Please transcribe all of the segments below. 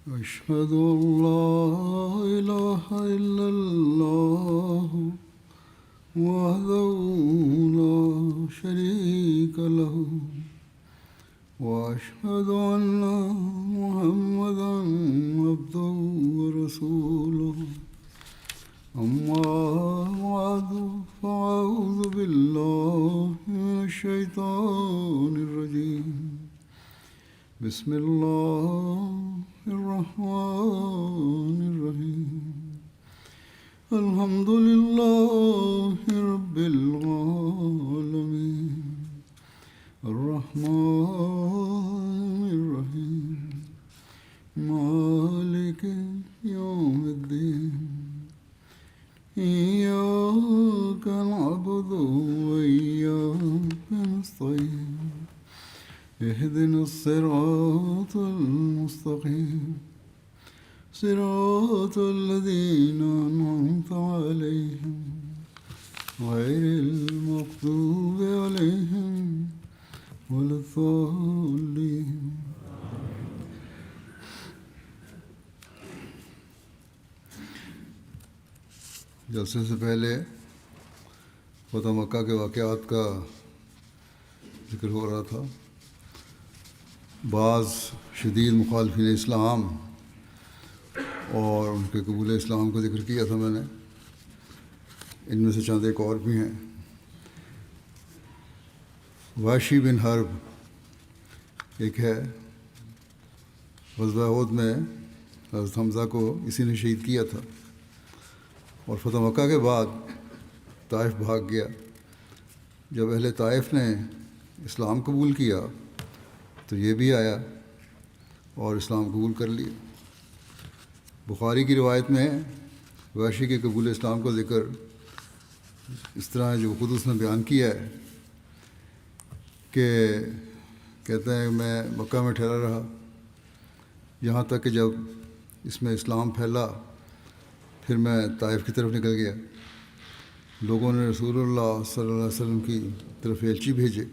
أشهد أن لا إله إلا الله وحده لا شريك له وأشهد أن محمدا عبده ورسوله أما بعد فأعوذ بالله من الشيطان الرجيم بسم الله الرحمن الرحيم الحمد لله رب العالمين الرحمن الرحيم مالك يوم الدين إياك نعبد وإياك نستعين اهدنا الصراط المستقيم صراط الذين أنعمت عليهم غير المغضوب عليهم ولا الضالين. جلسے سے پہلے فتح مکہ کے واقعات کا ذکر ہو رہا تھا. بعض شدید مخالفین اسلام اور ان کے قبول اسلام کا ذکر کیا تھا میں نے. ان میں سے چند ایک اور بھی ہیں. وحشی بن حرب ایک ہے. غزوہ احد میں حضرت حمزہ کو اسی نے شہید کیا تھا اور فتح مکہ کے بعد طائف بھاگ گیا. جب اہل طائف نے اسلام قبول کیا تو یہ بھی آیا اور اسلام قبول کر لیا. بخاری کی روایت میں وحشی کے قبول اسلام کا ذکر اس طرح ہے جو خود اس نے بیان کیا ہے کہ کہتے ہیں میں مکہ میں ٹھہرا رہا یہاں تک کہ جب اس میں اسلام پھیلا پھر میں طائف کی طرف نکل گیا. لوگوں نے رسول اللہ صلی اللہ علیہ وسلم کی طرف ایلچی بھیجے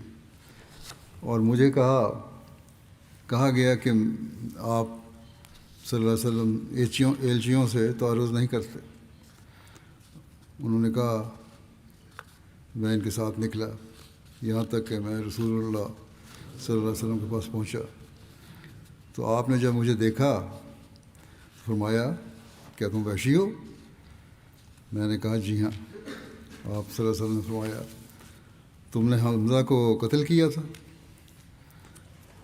اور مجھے کہا گیا کہ آپ صلی اللہ علیہ وسلم ایلچیوں سے تعارض نہیں کرتے. انہوں نے کہا میں ان کے ساتھ نکلا یہاں تک کہ میں رسول اللہ صلی اللہ علیہ وسلم کے پاس پہنچا. تو آپ نے جب مجھے دیکھا فرمایا کیا تم وحشی ہو؟ میں نے کہا جی ہاں. آپ صلی اللہ علیہ وسلم نے فرمایا تم نے حمزہ کو قتل کیا تھا؟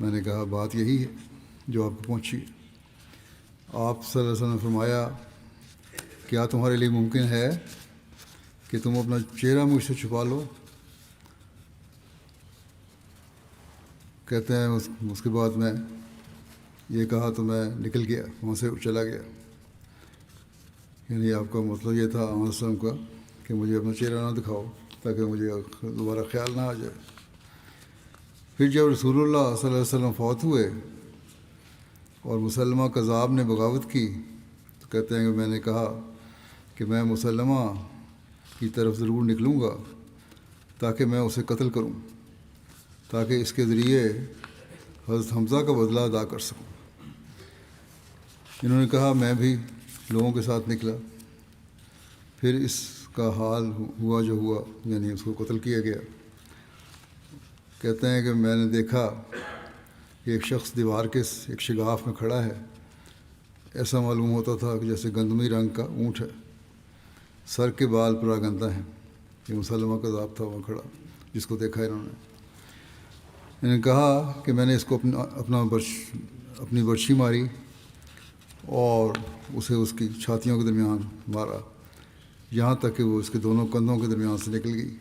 میں نے کہا بات یہی ہے جو آپ کو پہنچی. آپ صلی اللہ علیہ وسلم نے فرمایا کیا تمہارے لیے ممکن ہے کہ تم اپنا چہرہ مجھ سے چھپا لو؟ کہتے ہیں اس کے بعد میں یہ کہا تو میں نکل گیا وہاں سے چلا گیا. یعنی آپ کا مطلب یہ تھا علیہ وسلم کا کہ مجھے اپنا چہرہ نہ دکھاؤ تاکہ مجھے دوبارہ خیال نہ آ جائے. پھر جب رسول اللہ صلی اللہ علیہ وسلم فوت ہوئے اور مسلمہ کذاب نے بغاوت کی تو کہتے ہیں کہ میں نے کہا کہ میں مسلمہ کی طرف ضرور نکلوں گا تاکہ میں اسے قتل کروں تاکہ اس کے ذریعے حضرت حمزہ کا بدلہ ادا کر سکوں. انہوں نے کہا میں بھی لوگوں کے ساتھ نکلا. پھر اس کا حال ہوا جو ہوا یعنی اس کو قتل کیا گیا. کہتے ہیں کہ میں نے دیکھا کہ ایک شخص دیوار کے ایک شگاف میں کھڑا ہے. ایسا معلوم ہوتا تھا کہ جیسے گندمی رنگ کا اونٹ ہے. سر کے بال پراگندہ ہیں. یہ مسلمہ کذاب تھا وہاں کھڑا جس کو دیکھا انہوں نے. میں نے کہا کہ میں نے اس کو اپنی برچھی ماری اور اسے اس کی چھاتیوں کے درمیان مارا یہاں تک کہ وہ اس کے دونوں کندھوں کے درمیان سے نکل گئی.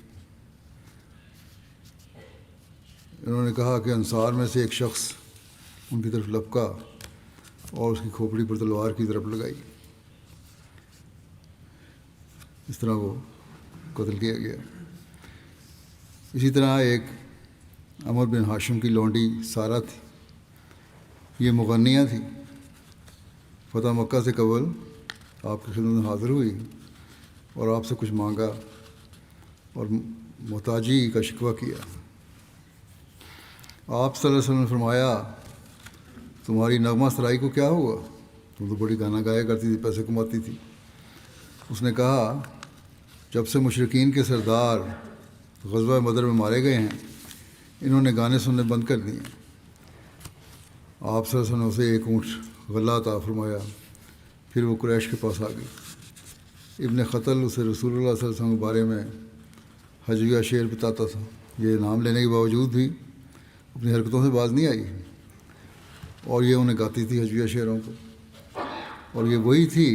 انہوں نے کہا کہ انصار میں سے ایک شخص ان کی طرف لپکا اور اس کی کھوپڑی پر تلوار کی طرف لگائی. اس طرح وہ قتل کیا گیا. اسی طرح ایک عمر بن ہاشم کی لونڈی سارہ تھی. یہ مغنیہ تھی. فتح مکہ سے قبل آپ کی خدمت میں حاضر ہوئی اور آپ سے کچھ مانگا اور محتاجی کا شکوہ کیا. آپ صلی اللہ علیہ وسلم نے فرمایا تمہاری نغمہ سرائی کو کیا ہوا؟ تم تو بڑی گانا گایا کرتی تھی، پیسے کماتی تھی۔ اس نے کہا جب سے مشرکین کے سردار غزوہ بدر میں مارے گئے ہیں انہوں نے گانے سننے بند کر دیے۔ آپ صلی اللہ علیہ وسلم نے اسے ایک اونٹ غلہ عطا فرمایا، پھر وہ قریش کے پاس آ گئی۔ ابن قتل اسے رسول اللہ صلی اللہ علیہ وسلم کے بارے میں حجویہ شعر بتاتا تھا۔ یہ نام لینے کے باوجود بھی اپنی حرکتوں سے باز نہیں آئی، اور یہ انہیں گاتی تھی حجویہ شعروں کو۔ اور یہ وہی تھی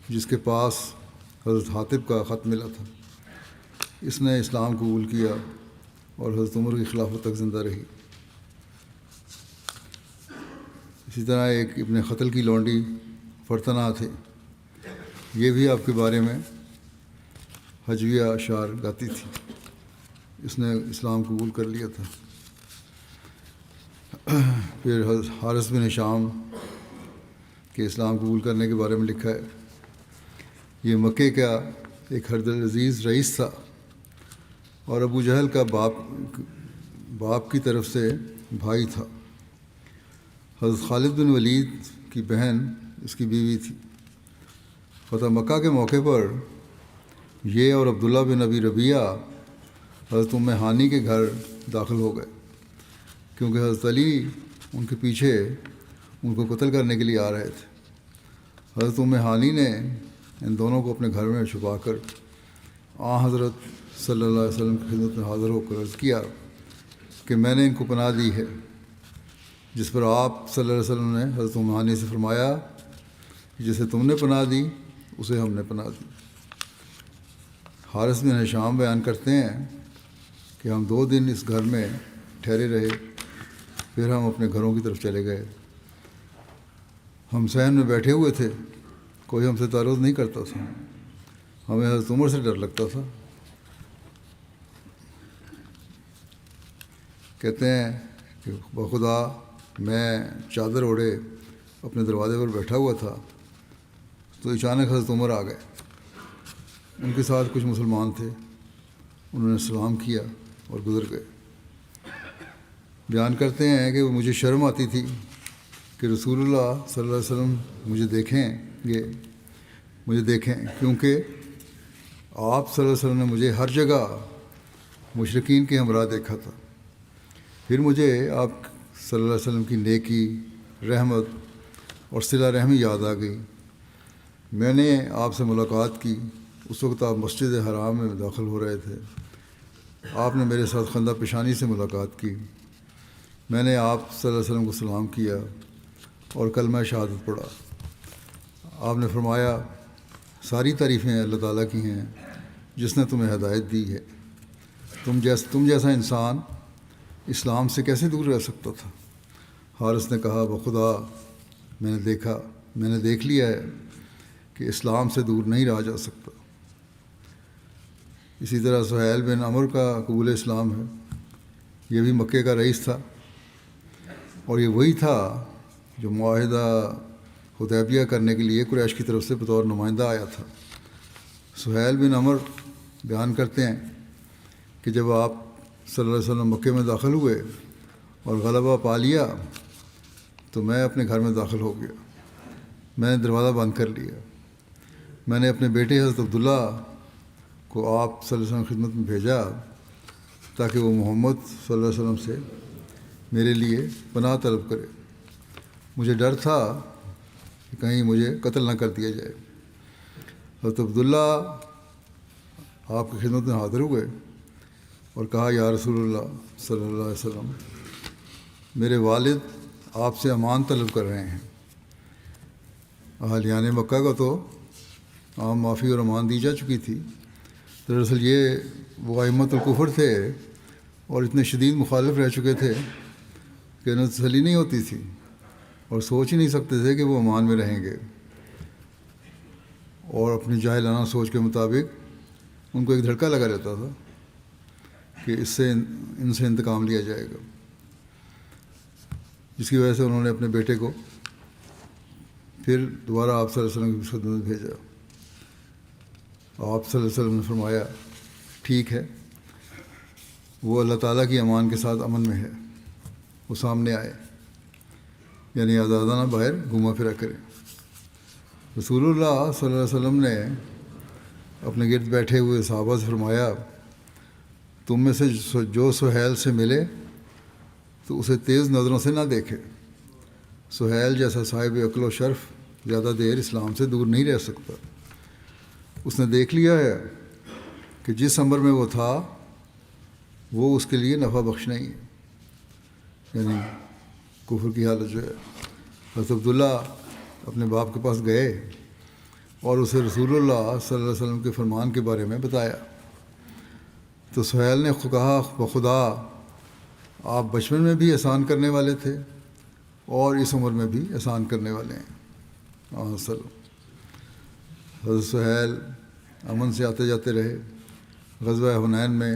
جس کے پاس حضرت حاطب کا خط ملا تھا۔ اس نے اسلام قبول کیا اور حضرت عمر کی خلافت تک زندہ رہی۔ اسی طرح ایک ابن قتل کی لونڈی فرتنا تھے، یہ بھی آپ کے بارے میں حجویہ اشعار گاتی تھی۔ اس نے اسلام قبول کر لیا تھا۔ پھر حضرت حارث بن ہشام کے اسلام قبول کرنے کے بارے میں لکھا ہے، یہ مکے کا ایک ہردل عزیز رئیس تھا اور ابو جہل کا باپ کی طرف سے بھائی تھا۔ حضرت خالد بن ولید کی بہن اس کی بیوی تھی۔ فتح مکہ کے موقع پر یہ اور عبداللہ بن ابی ربیعہ حضرت ام ہانی کے گھر داخل ہو گئے، کیونکہ حضرت علی ان کے پیچھے ان کو قتل کرنے کے لیے آ رہے تھے۔ حضرت ام ہانی نے ان دونوں کو اپنے گھر میں چھپا کر حضرت صلی اللہ علیہ وسلم کی خدمت میں حاضر ہو کر عرض کیا کہ میں نے ان کو پناہ دی ہے، جس پر آپ صلی اللہ علیہ وسلم نے حضرت ام ہانی سے فرمایا جسے تم نے پناہ دی اسے ہم نے پناہ دی۔ حارث بن ہشام بیان کرتے ہیں کہ ہم 2 دن اس گھر میں ٹھہرے رہے، پھر ہم اپنے گھروں کی طرف چلے گئے۔ ہم صحن میں بیٹھے ہوئے تھے، کوئی ہم سے تعارض نہیں کرتا تھا، ہمیں حضرت عمر سے ڈر لگتا تھا۔ کہتے ہیں کہ بخدا میں چادر اوڑھے اپنے دروازے پر بیٹھا ہوا تھا تو اچانک حضرت عمر آ گئے۔ ان کے ساتھ کچھ مسلمان تھے، انہوں نے سلام کیا اور گزر گئے۔ بیان کرتے ہیں کہ وہ مجھے شرم آتی تھی کہ رسول اللہ صلی اللہ علیہ وسلم مجھے دیکھیں کیونکہ آپ صلی اللہ علیہ وسلم نے مجھے ہر جگہ مشرکین کے ہمراہ دیکھا تھا۔ پھر مجھے آپ صلی اللہ علیہ وسلم کی نیکی، رحمت اور صلہ رحمی یاد آ گئی۔ میں نے آپ سے ملاقات کی، اس وقت آپ مسجد حرام میں داخل ہو رہے تھے۔ آپ نے میرے ساتھ خندہ پیشانی سے ملاقات کی، میں نے آپ صلی اللہ علیہ وسلم کو سلام کیا اور کلمہ شہادت پڑھا۔ آپ نے فرمایا ساری تعریفیں اللہ تعالیٰ کی ہیں جس نے تمہیں ہدایت دی ہے، تم جیسا انسان اسلام سے کیسے دور رہ سکتا تھا؟ حارث نے کہا بخدا میں نے دیکھ لیا ہے کہ اسلام سے دور نہیں رہا جا سکتا۔ اسی طرح سہیل بن عمر کا قبول اسلام ہے، یہ بھی مکے کا رئیس تھا اور یہ وہی تھا جو معاہدہ حدیبیہ کرنے کے لیے قریش کی طرف سے بطور نمائندہ آیا تھا۔ سہیل بن عمر بیان کرتے ہیں کہ جب آپ صلی اللہ علیہ وسلم مکے میں داخل ہوئے اور غلبہ پا لیا تو میں اپنے گھر میں داخل ہو گیا، میں نے دروازہ بند کر لیا۔ میں نے اپنے بیٹے حضرت عبداللہ کو آپ صلی اللہ علیہ وسلم کی خدمت میں بھیجا تاکہ وہ محمد صلی اللہ علیہ وسلم سے میرے لیے پناہ طلب کرے۔ مجھے ڈر تھا کہ کہیں مجھے قتل نہ کر دیا جائے۔ حضرت عبداللہ آپ کی خدمت میں حاضر ہوئے اور کہا یا رسول اللہ صلی اللہ علیہ وسلم، میرے والد آپ سے امان طلب کر رہے ہیں۔ اہلیان مکہ کو تو عام معافی اور امان دی جا چکی تھی، دراصل یہ وہ ائمۃ الکفر تھے اور اتنے شدید مخالف رہ چکے تھے کہ انہیں تسلی نہیں ہوتی تھی اور سوچ ہی نہیں سکتے تھے کہ وہ امان میں رہیں گے، اور اپنی جاہلانہ سوچ کے مطابق ان کو ایک دھڑکا لگا رہتا تھا کہ ان سے انتقام لیا جائے گا، جس کی وجہ سے انہوں نے اپنے بیٹے کو پھر دوبارہ آپ صلی اللہ علیہ وسلم کی خدمت میں بھیجا۔ آپ صلی اللہ علیہ وسلم نے فرمایا ٹھیک ہے، وہ اللہ تعالیٰ کی امان کے ساتھ امن میں ہے، وہ سامنے آئے۔ یعنی آزادانہ باہر گھوما پھرا کریں۔ رسول اللہ صلی اللہ علیہ وسلم نے اپنے گرد بیٹھے ہوئے صحابہ سے فرمایا، تم میں سے جو سہیل سے ملے تو اسے تیز نظروں سے نہ دیکھے۔ سہیل جیسا صاحب عقل و شرف زیادہ دیر اسلام سے دور نہیں رہ سکتا۔ اس نے دیکھ لیا ہے کہ جس عمر میں وہ تھا وہ اس کے لیے نفع بخش نہیں ہے، یعنی کفر کی حالت جو ہے۔ حضرت عبداللہ اپنے باپ کے پاس گئے اور اسے رسول اللہ صلی اللہ علیہ وسلم کے فرمان کے بارے میں بتایا تو سہیل نے کہا، بخدا آپ بچپن میں بھی احسان کرنے والے تھے اور اس عمر میں بھی احسان کرنے والے ہیں۔ حضرت سہیل امن سے آتے جاتے رہے۔ غزوہ حنین میں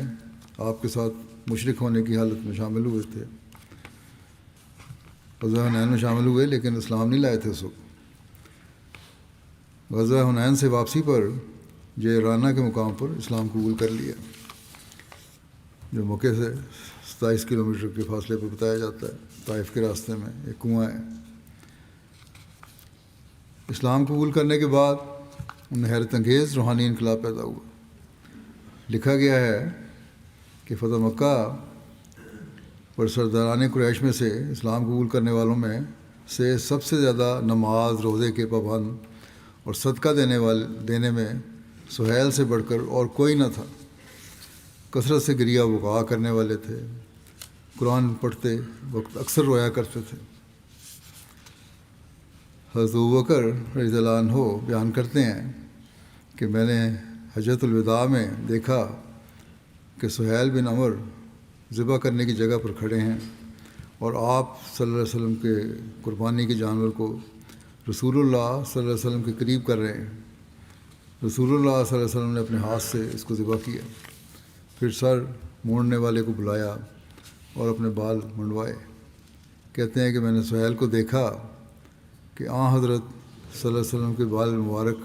آپ کے ساتھ مشرک ہونے کی حالت میں شامل ہوئے تھے، غزوہ حنین میں شامل ہوئے لیکن اسلام نہیں لائے تھے اس وقت۔ غزوہ حنین سے واپسی پر جعرانہ کے مقام پر اسلام قبول کر لیا، جو مکے سے 27 کلومیٹر کے فاصلے پر بتایا جاتا ہے۔ طائف کے راستے میں ایک کنواں ہے۔ اسلام قبول کرنے کے بعد ان میں حیرت انگیز روحانی انقلاب پیدا ہوا۔ لکھا گیا ہے کہ فتح مکہ پر سرداران قریش میں سے اسلام قبول کرنے والوں میں سے سب سے زیادہ نماز روزے کے پابند اور صدقہ دینے میں سہیل سے بڑھ کر اور کوئی نہ تھا۔ کثرت سے گریہ وقوع کرنے والے تھے، قرآن پڑھتے وقت اکثر رویا کرتے تھے۔ حضرت ابوبکر رضی اللہ عنہ بیان کرتے ہیں کہ میں نے حجۃ الوداع میں دیکھا کہ سہیل بن عمر ذبح کرنے کی جگہ پر کھڑے ہیں اور آپ صلی اللہ علیہ وسلم کے قربانی کے جانور کو رسول اللہ صلی اللہ علیہ وسلم کے قریب کر رہے ہیں۔ رسول اللہ صلی اللہ علیہ وسلم نے اپنے ہاتھ سے اس کو ذبح کیا، پھر سر موڑنے والے کو بلایا اور اپنے بال منڈوائے۔ کہتے ہیں کہ میں نے سہیل کو دیکھا کہ حضرت صلی اللہ علیہ وسلم کے بال مبارک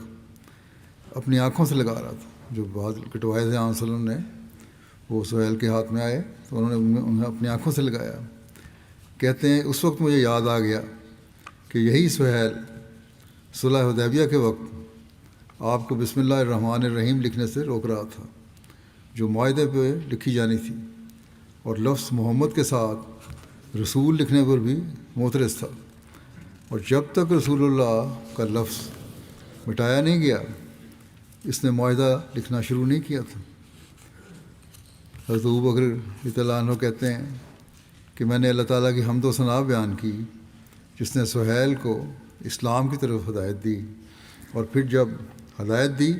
اپنی آنکھوں سے لگا رہا تھا۔ جو بال کٹوائے تھے صلی اللہ علیہ وسلم نے، وہ سہیل کے ہاتھ میں آئے تو انہوں نے انہیں اپنی آنکھوں سے لگایا۔ کہتے ہیں اس وقت مجھے یاد آ گیا کہ یہی سہیل صلح حدیبیہ کے وقت آپ کو بسم اللہ الرحمن الرحیم لکھنے سے روک رہا تھا، جو معاہدے پہ لکھی جانی تھی، اور لفظ محمد کے ساتھ رسول لکھنے پر بھی معترض تھا، اور جب تک رسول اللہ کا لفظ مٹایا نہیں گیا اس نے معاہدہ لکھنا شروع نہیں کیا تھا۔ حضرت ابوبکر رضی اللہ عنہ کہتے ہیں کہ میں نے اللہ تعالیٰ کی حمد و ثنا بیان کی جس نے سہیل کو اسلام کی طرف ہدایت دی، اور پھر جب ہدایت دی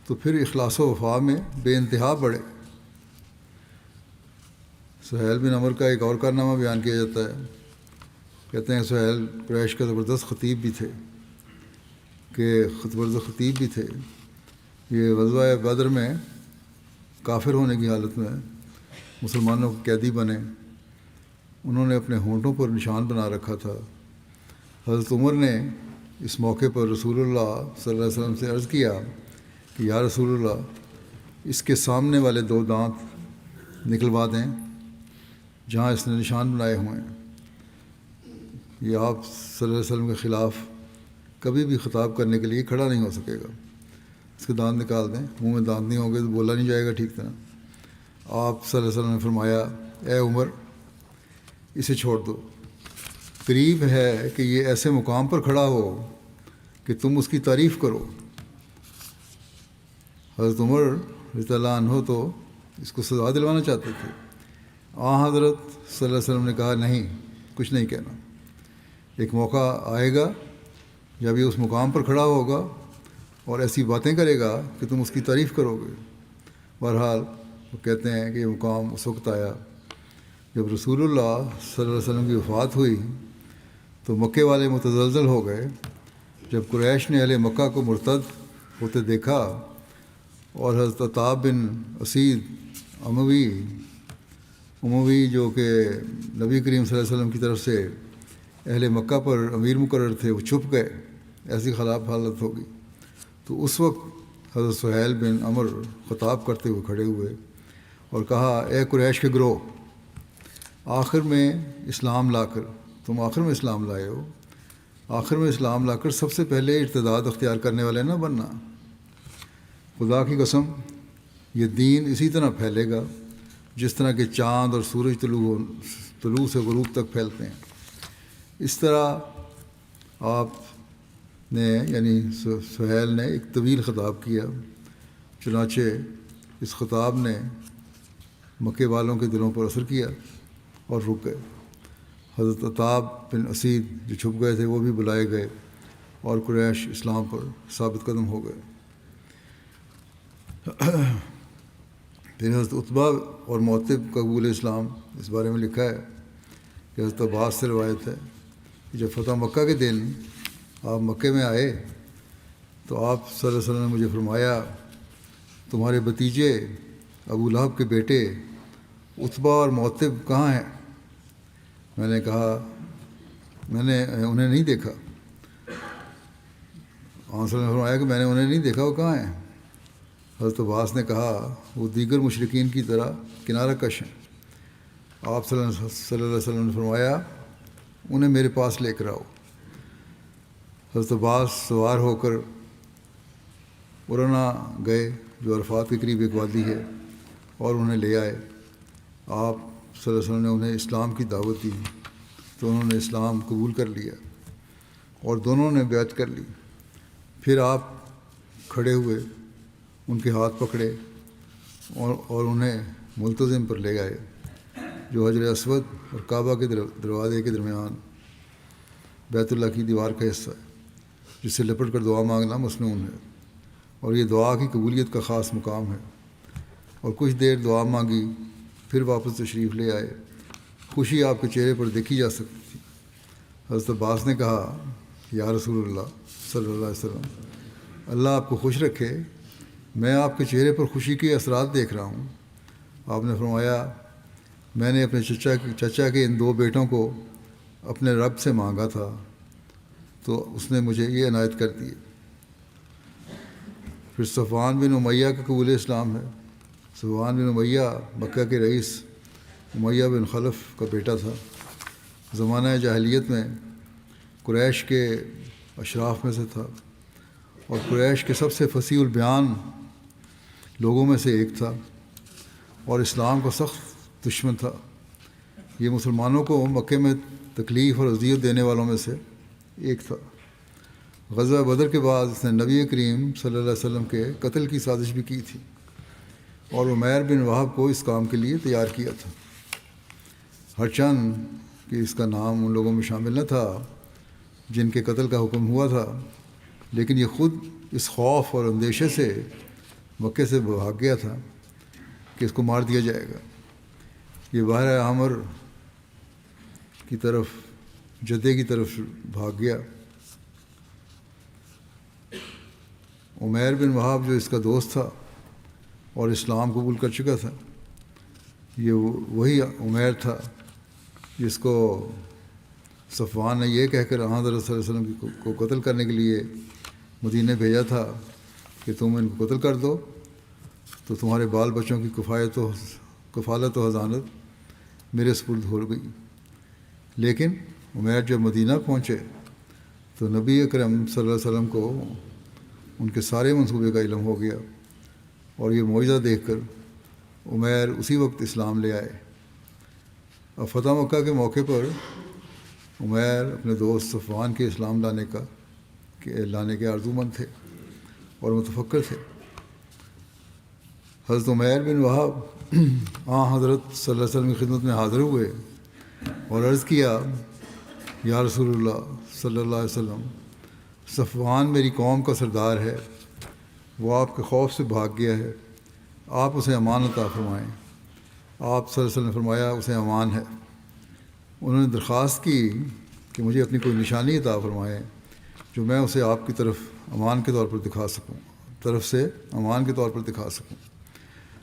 تو پھر اخلاص و وفا میں بے انتہا بڑھے۔ سہیل بن عمر کا ایک اور کارنامہ بیان کیا جاتا ہے۔ کہتے ہیں سہیل قریش کا زبردست خطیب بھی تھے یہ غزوہ بدر میں کافر ہونے کی حالت میں مسلمانوں کے قیدی بنے۔ انہوں نے اپنے ہونٹوں پر نشان بنا رکھا تھا۔ حضرت عمر نے اس موقع پر رسول اللہ صلی اللہ علیہ وسلم سے عرض کیا کہ یا رسول اللہ، اس کے سامنے والے 2 دانت نکلوا دیں جہاں اس نے نشان بنائے ہوئے ہیں۔ یہ آپ صلی اللہ علیہ وسلم کے خلاف کبھی بھی خطاب کرنے کے لیے کھڑا نہیں ہو سکے گا۔ اس کے دانت نکال دیں، منہ میں دانت نہیں ہوں گے تو بولا نہیں جائے گا ٹھیک طرح۔ آپ صلی اللہ علیہ وسلم نے فرمایا، اے عمر اسے چھوڑ دو، قریب ہے کہ یہ ایسے مقام پر کھڑا ہو کہ تم اس کی تعریف کرو۔ حضرت عمر رضی اللہ عنہ تو اس کو سزا دلوانا چاہتے تھے۔ حضرت صلی اللہ علیہ وسلم نے کہا نہیں، کچھ نہیں کہنا، ایک موقع آئے گا جب یہ اس مقام پر کھڑا ہوگا اور ایسی باتیں کرے گا کہ تم اس کی تعریف کرو گے۔ بہرحال وہ کہتے ہیں کہ یہ مقام اس وقت آیا جب رسول اللہ صلی اللہ علیہ وسلم کی وفات ہوئی تو مکے والے متزلزل ہو گئے۔ جب قریش نے اہل مکہ کو مرتد ہوتے دیکھا اور حضرت عتاب بن اسید اموی جو کہ نبی کریم صلی اللہ علیہ وسلم کی طرف سے اہل مکہ پر امیر مقرر تھے، وہ چھپ گئے، ایسی خراب حالت ہوگی، تو اس وقت حضرت سہیل بن عمر خطاب کرتے ہوئے کھڑے ہوئے اور کہا، اے قریش کے گروہ، آخر میں اسلام لا کر تم آخر میں اسلام لائے ہو، آخر میں اسلام لا کر سب سے پہلے ارتداد اختیار کرنے والے نہ بننا۔ خدا کی قسم یہ دین اسی طرح پھیلے گا جس طرح کہ چاند اور سورج طلوع سے غروب تک پھیلتے ہیں۔ اس طرح آپ نے یعنی سہیل نے ایک طویل خطاب کیا، چنانچہ اس خطاب نے مکے والوں کے دلوں پر اثر کیا اور رک گئے۔ حضرت عتاب بن اسید جو چھپ گئے تھے وہ بھی بلائے گئے اور قریش اسلام پر ثابت قدم ہو گئے۔ پھر حضرت عتبہ اور معتب کا قبول اسلام، اس بارے میں لکھا ہے کہ حضرت عباس سے روایت ہے کہ جب فتح مکہ کے دن آپ مکے میں آئے تو آپ صلی اللہ علیہ وسلم نے مجھے فرمایا تمہارے بھتیجے ابو لہب کے بیٹے عتبہ اور معتب کہاں ہیں؟ میں نے کہا میں نے انہیں نہیں دیکھا۔ آپ صلی اللہ علیہ وسلم نے فرمایا کہ میں نے انہیں نہیں دیکھا، وہ کہاں ہیں؟ حضرت عباس نے کہا وہ دیگر مشرکین کی طرح کنارہ کش ہیں۔ آپ صلی اللہ علیہ وسلم نے فرمایا انہیں میرے پاس لے کر آؤ۔ حضرت عباس سوار ہو کر ارنا گئے جو عرفات کے قریب ایک وادی ہے اور انہیں لے آئے۔ آپ صلی اللہ علیہ وسلم نے انہیں اسلام کی دعوت دی تو انہوں نے اسلام قبول کر لیا اور دونوں نے بیعت کر لی۔ پھر آپ کھڑے ہوئے، ان کے ہاتھ پکڑے اور انہیں ملتزم پر لے گئے جو حجر اسود اور کعبہ کے دروازے کے درمیان بیت اللہ کی دیوار کا حصہ ہے، جس سے لپٹ کر دعا مانگنا مسنون ہے، اور یہ دعا کی قبولیت کا خاص مقام ہے۔ اور کچھ دیر دعا مانگی، پھر واپس تشریف لے آئے۔ خوشی آپ کے چہرے پر دیکھی جا سکتی تھی۔ حضرت عباس نے کہا یا رسول اللہ صلی اللہ علیہ وسلم، اللہ آپ کو خوش رکھے، میں آپ کے چہرے پر خوشی کے اثرات دیکھ رہا ہوں۔ آپ نے فرمایا میں نے اپنے چچا کے ان دو بیٹوں کو اپنے رب سے مانگا تھا تو اس نے مجھے یہ عنایت کر دی۔ پھر صفوان بن امیہ کا قبول اسلام ہے۔ صفوان بن امیہ مکہ کے رئیس امیہ بن خلف کا بیٹا تھا۔ زمانہ جاہلیت میں قریش کے اشراف میں سے تھا اور قریش کے سب سے فصیح البیان لوگوں میں سے ایک تھا اور اسلام کا سخت دشمن تھا۔ یہ مسلمانوں کو مکے میں تکلیف اور اذیت دینے والوں میں سے ایک تھا۔ غزوہ بدر کے بعد اس نے نبی کریم صلی اللہ علیہ وسلم کے قتل کی سازش بھی کی تھی اور عمیر بن وہب کو اس کام کے لیے تیار کیا تھا، ہرچند کہ اس کا نام ان لوگوں میں شامل نہ تھا جن کے قتل کا حکم ہوا تھا، لیکن یہ خود اس خوف اور اندیشے سے مکے سے بھاگ گیا تھا کہ اس کو مار دیا جائے گا۔ یہ بحر احمر کی طرف جدے کی طرف بھاگ گیا۔ عمیر بن وہب جو اس کا دوست تھا اور اسلام قبول کر چکا تھا، یہ وہی عمیر تھا جس کو صفوان نے یہ کہہ کر حضرت صلی اللہ علیہ وسلم کو قتل کرنے کے لیے مدینے بھیجا تھا کہ تم ان کو قتل کر دو تو تمہارے بال بچوں کی کفالت و حضانت میرے سپرد ہو گئی۔ لیکن عمیر جب مدینہ پہنچے تو نبی اکرم صلی اللہ علیہ وسلم کو ان کے سارے منصوبے کا علم ہو گیا اور یہ معجزہ دیکھ کر عمیر اسی وقت اسلام لے آئے۔ اب فتح مکہ کے موقع پر عمیر اپنے دوست صفوان کے اسلام لانے کے آرزومند تھے اور متفکر تھے۔ حضرت عمیر بن وہب حضرت صلی اللہ علیہ وسلم کی خدمت میں حاضر ہوئے اور عرض کیا یا رسول اللہ صلی اللہ علیہ وسلم، صفوان میری قوم کا سردار ہے، وہ آپ کے خوف سے بھاگ گیا ہے، آپ اسے امان عطا فرمائیں۔ آپ صلی اللہ علیہ وسلم نے فرمایا اسے امان ہے۔ انہوں نے درخواست کی کہ مجھے اپنی کوئی نشانی عطا فرمائیں جو میں اسے آپ کی طرف امان کے طور پر دکھا سکوں۔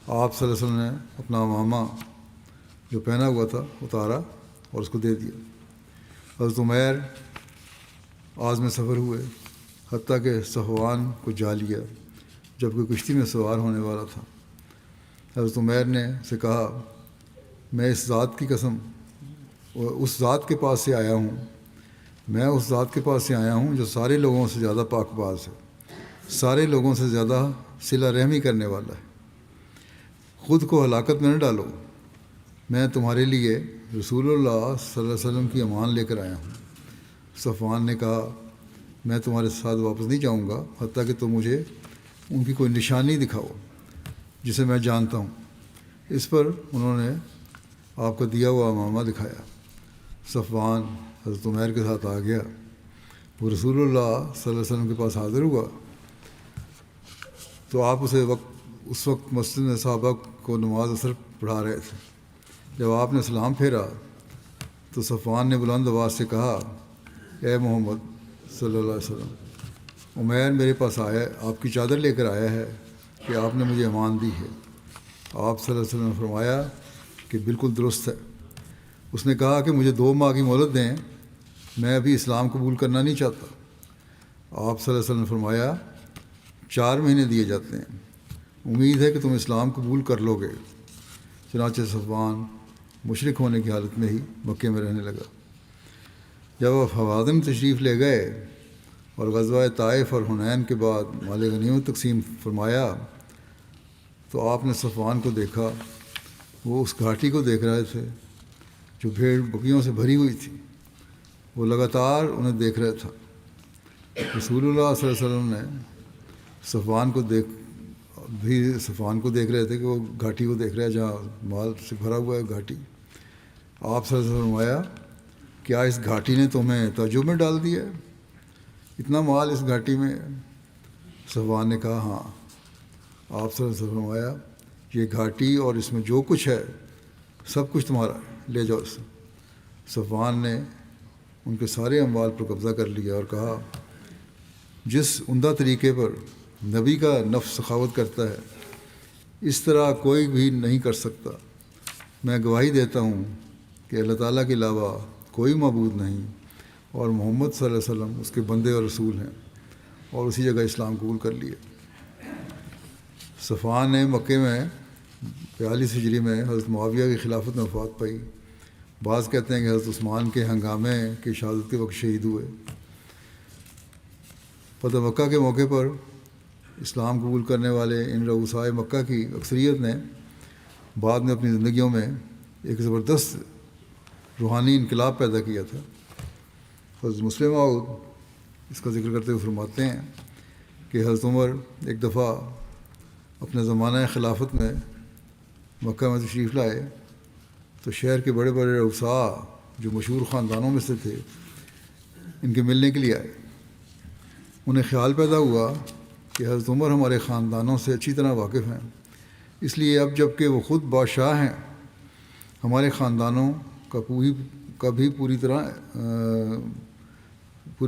آپ صلی اللہ علیہ وسلم نے اپنا امامہ جو پہنا ہوا تھا اتارا اور اس کو دے دیا۔ حضرت عمیر عازم سفر ہوئے حتیٰ کہ صفوان کو جا لیا جب کوئی کشتی میں سوار ہونے والا تھا۔ حضرت عمیر نے اسے کہا میں اس ذات کی قسم اس ذات کے پاس سے آیا ہوں، میں اس ذات کے پاس سے آیا ہوں جو سارے لوگوں سے زیادہ پاک باز ہے، سارے لوگوں سے زیادہ صلہ رحمی کرنے والا ہے۔ خود کو ہلاکت میں نہ ڈالو، میں تمہارے لیے رسول اللہ صلی اللہ علیہ وسلم کی امان لے کر آیا ہوں۔ صفوان نے کہا میں تمہارے ساتھ واپس نہیں جاؤں گا حتیٰ کہ تم مجھے ان کی کوئی نشانی دکھاؤ جسے میں جانتا ہوں۔ اس پر انہوں نے آپ کا دیا ہوا امامہ دکھایا۔ صفوان حضرت عمیر کے ساتھ آ گیا، وہ رسول اللہ صلی اللہ علیہ وسلم کے پاس حاضر ہوا تو آپ اس وقت مسجد میں صحابہ کو نماز عصر پڑھا رہے تھے۔ جب آپ نے سلام پھیرا تو صفوان نے بلند آواز سے کہا اے محمد صلی اللہ علیہ وسلم، عمیر میرے پاس آیا، آپ کی چادر لے کر آیا ہے کہ آپ نے مجھے امان دی ہے۔ آپ صلی اللہ علیہ وسلم نے فرمایا کہ بالکل درست ہے۔ اس نے کہا کہ مجھے 2 ماہ کی مہلت دیں، میں ابھی اسلام قبول کرنا نہیں چاہتا۔ آپ صلی اللہ علیہ وسلم نے فرمایا 4 مہینے دیے جاتے ہیں، امید ہے کہ تم اسلام قبول کر لو گے۔ چنانچہ صفوان مشرک ہونے کی حالت میں ہی مکے میں رہنے لگا۔ جب آپ حوازن تشریف لے گئے اور غزوہ طائف اور حنین کے بعد مال غنیمت تقسیم فرمایا تو آپ نے صفوان کو دیکھا، وہ اس گھاٹی کو دیکھ رہے تھے جو بھیڑ بکریوں سے بھری ہوئی تھی، وہ لگاتار انہیں دیکھ رہا تھا۔ رسول اللہ صلی اللہ علیہ وسلم نے صفوان کو دیکھ رہے تھے کہ وہ گھاٹی کو دیکھ رہے ہیں جہاں مال سے بھرا ہوا ہے گھاٹی۔ آپ صلی اللہ علیہ وسلم نے فرمایا کیا اس گھاٹی نے تمہیں تعجب میں ڈال دیا ہے؟ اتنا مال اس گھاٹی میں؟ صفوان نے کہا ہاں۔ آپ صلی اللہ علیہ وسلم نے فرمایا یہ گھاٹی اور اس میں جو کچھ ہے سب کچھ تمہارا ہے، لے جاؤ اسے۔ صفوان نے ان کے سارے اموال پر قبضہ کر لیا اور کہا جس عمدہ طریقے پر نبی کا نفس سخاوت کرتا ہے اس طرح کوئی بھی نہیں کر سکتا۔ میں گواہی دیتا ہوں کہ اللہ تعالیٰ کے علاوہ کوئی معبود نہیں اور محمد صلی اللہ علیہ وسلم اس کے بندے اور رسول ہیں، اور اسی جگہ اسلام قبول کر لیے۔ صفوان نے مکے میں 42 ہجری میں حضرت معاویہ کی خلافت میں وفات پائی۔ بعض کہتے ہیں کہ حضرت عثمان کے ہنگامے کی شہادت کے وقت شہید ہوئے۔ فتح مکہ کے موقع پر اسلام قبول کرنے والے ان رؤسائے مکہ کی اکثریت نے بعد میں اپنی زندگیوں میں ایک زبردست روحانی انقلاب پیدا کیا تھا۔ حضرت مسلم موعود اس کا ذکر کرتے ہوئے فرماتے ہیں کہ حضرت عمر ایک دفعہ اپنے زمانہ خلافت میں مکہ میں تشریف لائے تو شہر کے بڑے بڑے رؤساء جو مشہور خاندانوں میں سے تھے ان کے ملنے کے لیے آئے۔ انہیں خیال پیدا ہوا کہ حضرت عمر ہمارے خاندانوں سے اچھی طرح واقف ہیں، اس لیے اب جب کہ وہ خود بادشاہ ہیں ہمارے خاندانوں کا بھی پوری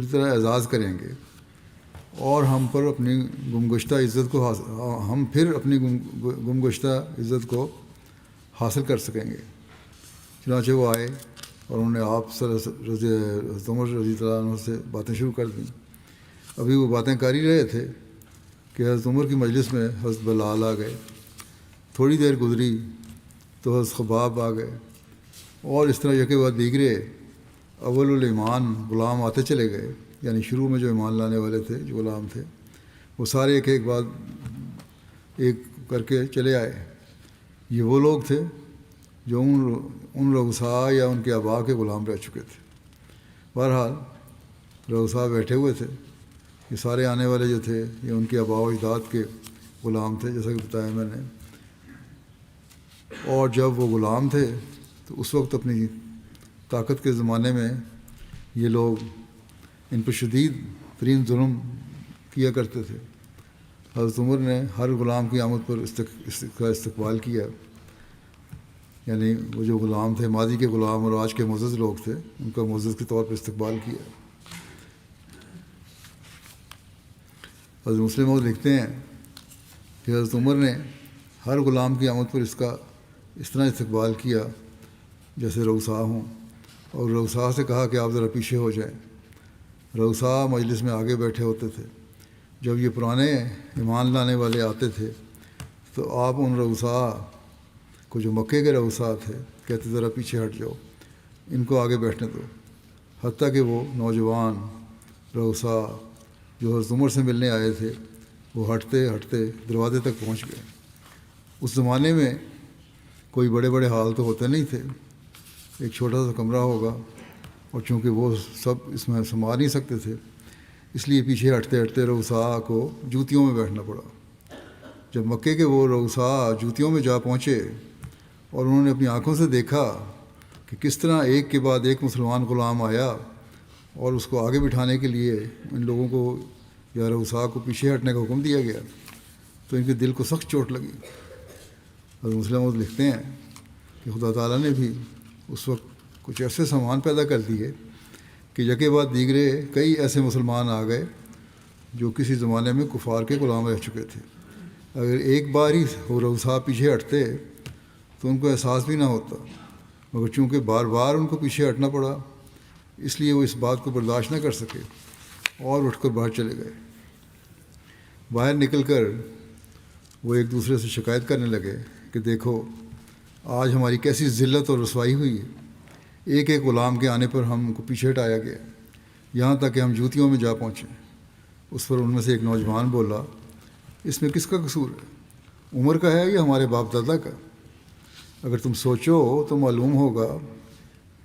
طرح اعزاز کریں گے اور ہم پھر اپنی گمگشتہ عزت کو حاصل کر سکیں گے۔ چنانچہ وہ آئے اور انہوں نے آپ حضرت عمر رضی اللہ عنہ سے باتیں شروع کر دیں۔ ابھی وہ باتیں کر ہی رہے تھے کہ حضرت عمر کی مجلس میں حضرت بلال آ گئے۔ تھوڑی دیر گزری تو حضرت خباب آ گئے اور اس طرح یکے بعد دیگرے اول الایمان غلام آتے چلے گئے، یعنی شروع میں جو ایمان لانے والے تھے جو غلام تھے وہ سارے ایک بعد ایک کر کے چلے آئے۔ یہ وہ لوگ تھے جو ان رؤساء یا ان کے آباء کے غلام رہ چکے تھے۔ بہرحال رؤساء بیٹھے ہوئے تھے، یہ سارے آنے والے جو تھے یہ ان کے آباء و اجداد کے غلام تھے جیسا کہ بتایا میں نے۔ اور جب وہ غلام تھے تو اس وقت اپنی طاقت کے زمانے میں یہ لوگ ان پر شدید ترین ظلم کیا کرتے تھے۔ حضرت عمر نے ہر غلام کی آمد پر اس کا استقبال کیا، یعنی وہ جو غلام تھے ماضی کے غلام اور آج کے معزز لوگ تھے ان کا معزز کے طور پر استقبال کیا۔ حضرت مسلم موعود لکھتے ہیں کہ حضرت عمر نے ہر غلام کی آمد پر اس طرح استقبال کیا جیسے رؤساء ہوں، اور رؤساء سے کہا کہ آپ ذرا پیچھے ہو جائیں۔ رؤساء مجلس میں آگے بیٹھے ہوتے تھے۔ جب یہ پرانے ایمان لانے والے آتے تھے تو آپ ان رؤساء کو جو مکے کے رؤساء تھے کہتے ذرا پیچھے ہٹ جاؤ، ان کو آگے بیٹھنے دو، حتیٰ کہ وہ نوجوان رؤسا جو حضرت عمر سے ملنے آئے تھے وہ ہٹتے ہٹتے دروازے تک پہنچ گئے۔ اس زمانے میں کوئی بڑے بڑے ہال تو ہوتے نہیں تھے، ایک چھوٹا سا کمرہ ہوگا، اور چونکہ وہ سب اس میں سما نہیں سکتے تھے، اس لیے پیچھے ہٹتے ہٹتے رؤسا کو جوتیوں میں بیٹھنا پڑا۔ جب مکے کے وہ رؤسا جوتیوں میں جا پہنچے اور انہوں نے اپنی آنکھوں سے دیکھا کہ کس طرح ایک کے بعد ایک مسلمان غلام آیا اور اس کو آگے بٹھانے کے لیے ان لوگوں کو یا رؤسا کو پیچھے ہٹنے کا حکم دیا گیا، تو ان کے دل کو سخت چوٹ لگی۔ حضرت مسلم موعود لکھتے ہیں کہ خدا تعالیٰ نے بھی اس وقت کچھ ایسے سامان پیدا کر دیے کہ یکے بعد دیگرے کئی ایسے مسلمان آ گئے جو کسی زمانے میں کفار کے غلام رہ چکے تھے۔ اگر ایک بار ہی وہ رؤسا پیچھے ہٹتے تو ان کو احساس بھی نہ ہوتا، مگر چونکہ بار بار ان کو پیچھے ہٹنا پڑا، اس لیے وہ اس بات کو برداشت نہ کر سکے اور اٹھ کر باہر چلے گئے۔ باہر نکل کر وہ ایک دوسرے سے شکایت کرنے لگے کہ دیکھو آج ہماری کیسی ذلت اور رسوائی ہوئی ہے، ایک ایک غلام کے آنے پر ہم کو پیچھے ہٹایا گیا، یہاں تک کہ ہم جوتیوں میں جا پہنچے۔ اس پر ان میں سے ایک نوجوان بولا، اس میں کس کا قصور ہے، عمر کا ہے یا ہمارے باپ دادا کا؟ اگر تم سوچو تو معلوم ہوگا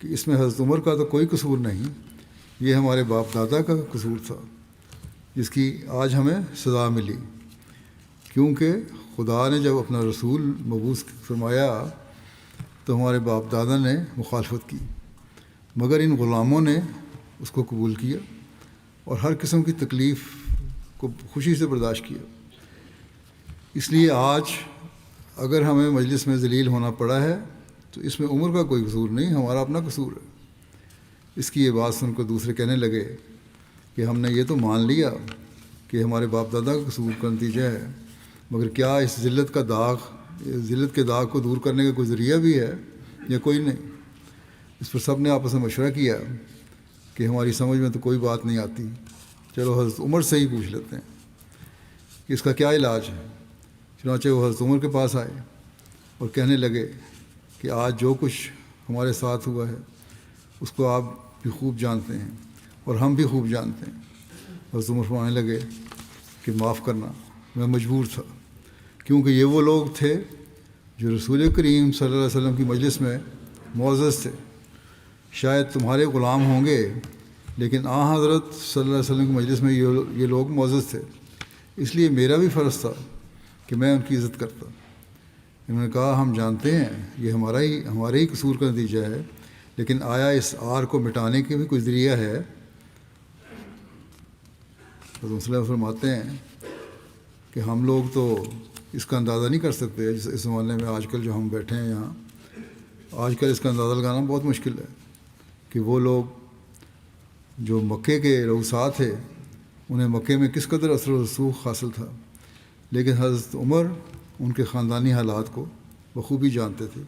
کہ اس میں حضرت عمر کا تو کوئی قصور نہیں، یہ ہمارے باپ دادا کا قصور تھا جس کی آج ہمیں سزا ملی، کیونکہ خدا نے جب اپنا رسول مبعوث فرمایا تو ہمارے باپ دادا نے مخالفت کی، مگر ان غلاموں نے اس کو قبول کیا اور ہر قسم کی تکلیف کو خوشی سے برداشت کیا۔ اس لیے آج اگر ہمیں مجلس میں ذلیل ہونا پڑا ہے تو اس میں عمر کا کوئی قصور نہیں، ہمارا اپنا قصور ہے۔ اس کی یہ بات سن کر دوسرے کہنے لگے کہ ہم نے یہ تو مان لیا کہ ہمارے باپ دادا کا قصور کا نتیجہ ہے، مگر کیا اس ذلت کے داغ کو دور کرنے کا کوئی ذریعہ بھی ہے یا کوئی نہیں؟ اس پر سب نے آپس میں مشورہ کیا کہ ہماری سمجھ میں تو کوئی بات نہیں آتی، چلو حضرت عمر سے ہی پوچھ لیتے ہیں کہ اس کا کیا علاج ہے۔ چنانچہ وہ حضرت عمر کے پاس آئے اور کہنے لگے کہ آج جو کچھ ہمارے ساتھ ہوا ہے اس کو آپ بھی خوب جانتے ہیں اور ہم بھی خوب جانتے ہیں۔ حضرت عمر فرمانے لگے کہ معاف کرنا، میں مجبور تھا، کیونکہ یہ وہ لوگ تھے جو رسول کریم صلی اللہ علیہ وسلم کی مجلس میں معزز تھے۔ شاید تمہارے غلام ہوں گے لیکن حضرت صلی اللہ علیہ وسلم کی مجلس میں یہ لوگ معزز تھے، اس لیے میرا بھی فرض تھا کہ میں ان کی عزت کرتا۔ انہوں نے کہا ہم جانتے ہیں یہ ہمارے ہی قصور کا نتیجہ ہے، لیکن آیا اس آر کو مٹانے کے بھی کوئی ذریعہ ہے؟ حضرت مسلم فرماتے ہیں کہ ہم لوگ تو اس کا اندازہ نہیں کر سکتے، اس زمانے میں آج کل جو ہم بیٹھے ہیں یہاں، آج کل اس کا اندازہ لگانا بہت مشکل ہے کہ وہ لوگ جو مکے کے رؤسا تھے انہیں مکے میں کس قدر اثر و رسوخ حاصل تھا، لیکن حضرت عمر ان کے خاندانی حالات کو بخوبی جانتے تھے۔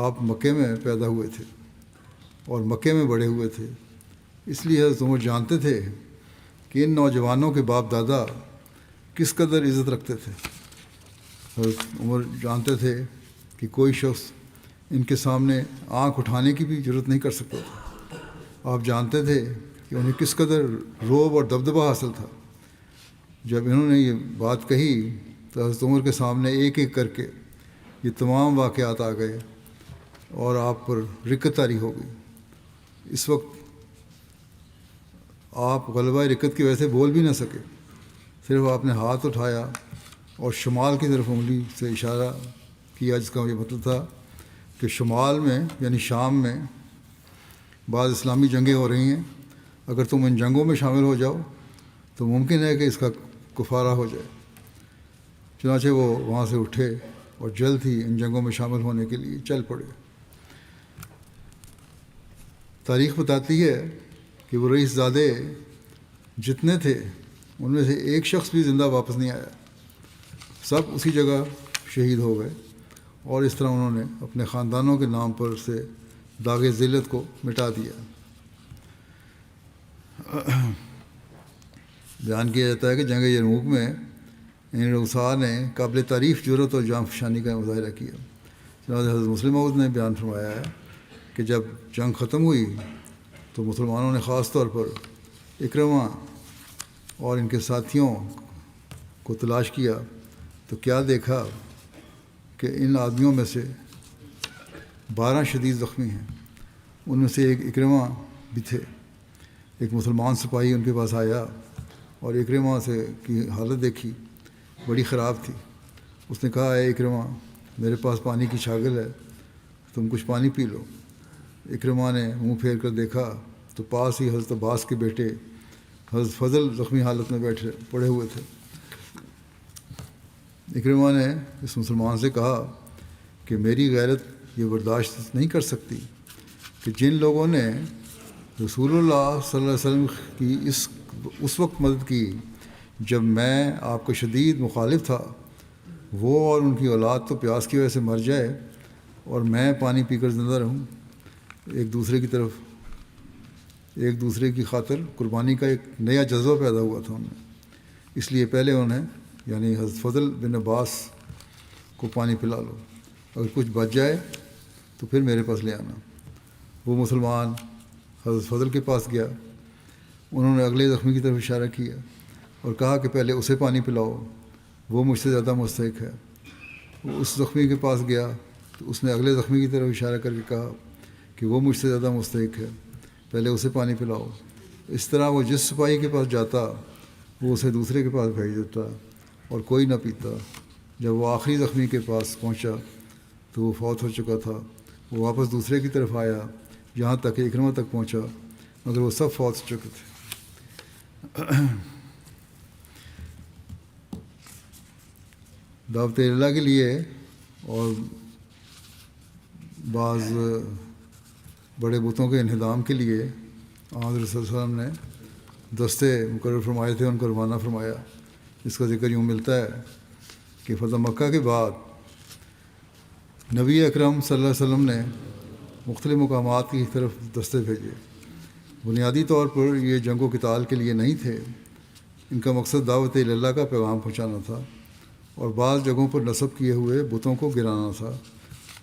آپ مکے میں پیدا ہوئے تھے اور مکے میں بڑے ہوئے تھے، اس لیے حضرت عمر جانتے تھے کہ ان نوجوانوں کے باپ دادا کس قدر عزت رکھتے تھے۔ حضرت عمر جانتے تھے کہ کوئی شخص ان کے سامنے آنکھ اٹھانے کی بھی جرت نہیں کر سکتا تھا۔ آپ جانتے تھے کہ انہیں کس قدر رعب اور دبدبہ حاصل تھا۔ جب انہوں نے یہ بات کہی تو حضرت عمر کے سامنے ایک ایک کر کے یہ تمام واقعات آ گئے اور آپ پر رکت طاری ہو گئی۔ اس وقت آپ غلبہ رکت کی وجہ سے بول بھی نہ سکے، صرف آپ نے ہاتھ اٹھایا اور شمال کی طرف انگلی سے اشارہ کیا، جس کا یہ مطلب تھا کہ شمال میں یعنی شام میں بعض اسلامی جنگیں ہو رہی ہیں، اگر تم ان جنگوں میں شامل ہو جاؤ تو ممکن ہے کہ اس کا کفارہ ہو جائے۔ چنانچہ وہ وہاں سے اٹھے اور جلد ہی ان جنگوں میں شامل ہونے کے لیے چل پڑے۔ تاریخ بتاتی ہے کہ وہ رئیس زادے جتنے تھے ان میں سے ایک شخص بھی زندہ واپس نہیں آیا، سب اسی جگہ شہید ہو گئے، اور اس طرح انہوں نے اپنے خاندانوں کے نام پر سے داغ ذلت کو مٹا دیا۔ بیان کیا جاتا ہے کہ جنگ یرموک میں ان رؤسا نے قابل تعریف جرت اور جان فشانی کا مظاہرہ کیا۔ چنانچہ حضرت مسلم موعود نے بیان فرمایا ہے کہ جب جنگ ختم ہوئی تو مسلمانوں نے خاص طور پر اکرمہ اور ان کے ساتھیوں کو تلاش کیا تو کیا دیکھا کہ ان آدمیوں میں سے 12 شدید زخمی ہیں. ان میں سے ایک اکرمہ بھی تھے. ایک مسلمان سپاہی ان کے پاس آیا اور اکرمہ سے کی حالت دیکھی، بڑی خراب تھی. اس نے کہا، اے اکرمہ، میرے پاس پانی کی چھاگل ہے، تم کچھ پانی پی لو. اکرمہ نے منہ پھیر کر دیکھا تو پاس ہی حضرت عباس کے بیٹے حضرت فضل زخمی حالت میں پڑے ہوئے تھے. اکرمہ نے اس مسلمان سے کہا کہ میری غیرت یہ برداشت نہیں کر سکتی کہ جن لوگوں نے رسول اللہ صلی اللہ علیہ وسلم کی اس وقت مدد کی جب میں آپ کا شدید مخالف تھا، وہ اور ان کی اولاد تو پیاس کی وجہ سے مر جائے اور میں پانی پی کر زندہ رہوں. ایک دوسرے کی خاطر قربانی کا ایک نیا جذبہ پیدا ہوا تھا ان میں. اس لیے پہلے انہیں یعنی حضرت فضل بن عباس کو پانی پلا لو، اگر کچھ بچ جائے تو پھر میرے پاس لے آنا. وہ مسلمان حضرت فضل کے پاس گیا. انہوں نے اگلے زخمی کی طرف اشارہ کیا اور کہا کہ پہلے اسے پانی پلاؤ، وہ مجھ سے زیادہ مستحق ہے. وہ اس زخمی کے پاس گیا تو اس نے اگلے زخمی کی طرف اشارہ کر کے کہا کہ وہ مجھ سے زیادہ مستحق ہے، پہلے اسے پانی پلاؤ. اس طرح وہ جس سپاہی کے پاس جاتا وہ اسے دوسرے کے پاس بھیج دیتا اور کوئی نہ پیتا. جب وہ آخری زخمی کے پاس پہنچا تو وہ فوت ہو چکا تھا. وہ واپس دوسرے کی طرف آیا یہاں تک کہ اکرمہ تک پہنچا، مگر وہ سب فوت ہو چکے تھے. دعوت اللہ کے لیے اور بعض بڑے بتوں کے انہدام کے لیے حضرت صلی اللہ علیہ وسلم نے دستے مقرر فرمائے تھے، ان کو روانہ فرمایا. اس کا ذکر یوں ملتا ہے کہ فتح مکہ کے بعد نبی اکرم صلی اللہ علیہ وسلم نے مختلف مقامات کی طرف دستے بھیجے. بنیادی طور پر یہ جنگ و قتال کے لیے نہیں تھے، ان کا مقصد دعوت اللہ کا پیغام پہنچانا تھا اور بعض جگہوں پر نصب کیے ہوئے بتوں کو گرانا تھا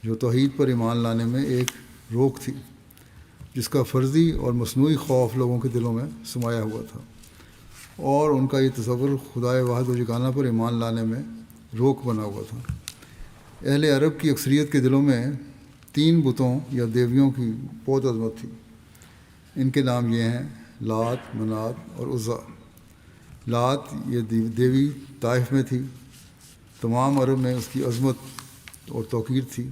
جو توحید پر ایمان لانے میں ایک روک تھی، جس کا فرضی اور مصنوعی خوف لوگوں کے دلوں میں سمایا ہوا تھا، اور ان کا یہ تصور خدائے واحد و یگانہ پر ایمان لانے میں روک بنا ہوا تھا. اہل عرب کی اکثریت کے دلوں میں 3 بتوں یا دیویوں کی بہت عظمت تھی. ان کے نام یہ ہیں لات، منات اور عزا. لات یہ دیوی طائف میں تھی. تمام عرب میں اس کی عظمت اور توقیر تھی.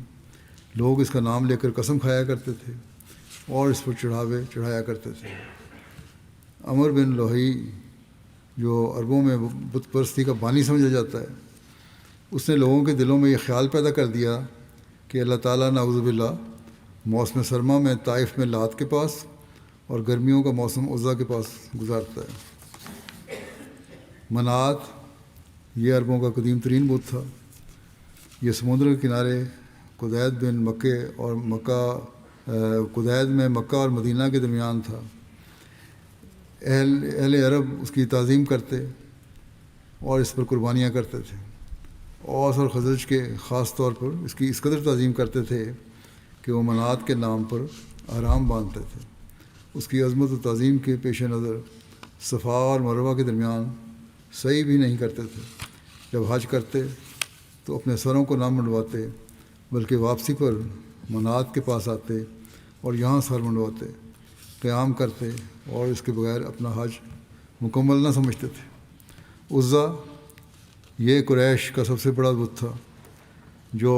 لوگ اس کا نام لے کر قسم کھایا کرتے تھے اور اس پر چڑھایا کرتے تھے. عمر بن لوہی جو عربوں میں بت پرستی کا بانی سمجھا جاتا ہے، اس نے لوگوں کے دلوں میں یہ خیال پیدا کر دیا کہ اللہ تعالیٰ نعوذ باللہ موسم سرما میں طائف میں لات کے پاس اور گرمیوں کا موسم عزا کے پاس گزارتا ہے. منات یہ عربوں کا قدیم ترین بت تھا. یہ سمندر کے کنارے قدید میں مکہ اور مدینہ کے درمیان تھا. اہل عرب اس کی تعظیم کرتے اور اس پر قربانیاں کرتے تھے. اوس اور خزرج کے خاص طور پر اس کی اس قدر تعظیم کرتے تھے کہ وہ منات کے نام پر احرام باندھتے تھے. اس کی عظمت و تعظیم کے پیش نظر صفا اور مروہ کے درمیان سعی بھی نہیں کرتے تھے. جب حج کرتے تو اپنے سروں کو نہ منڈواتے بلکہ واپسی پر منات کے پاس آتے اور یہاں سر منڈواتے، قیام کرتے اور اس کے بغیر اپنا حج مکمل نہ سمجھتے تھے. عزا یہ قریش کا سب سے بڑا بت تھا جو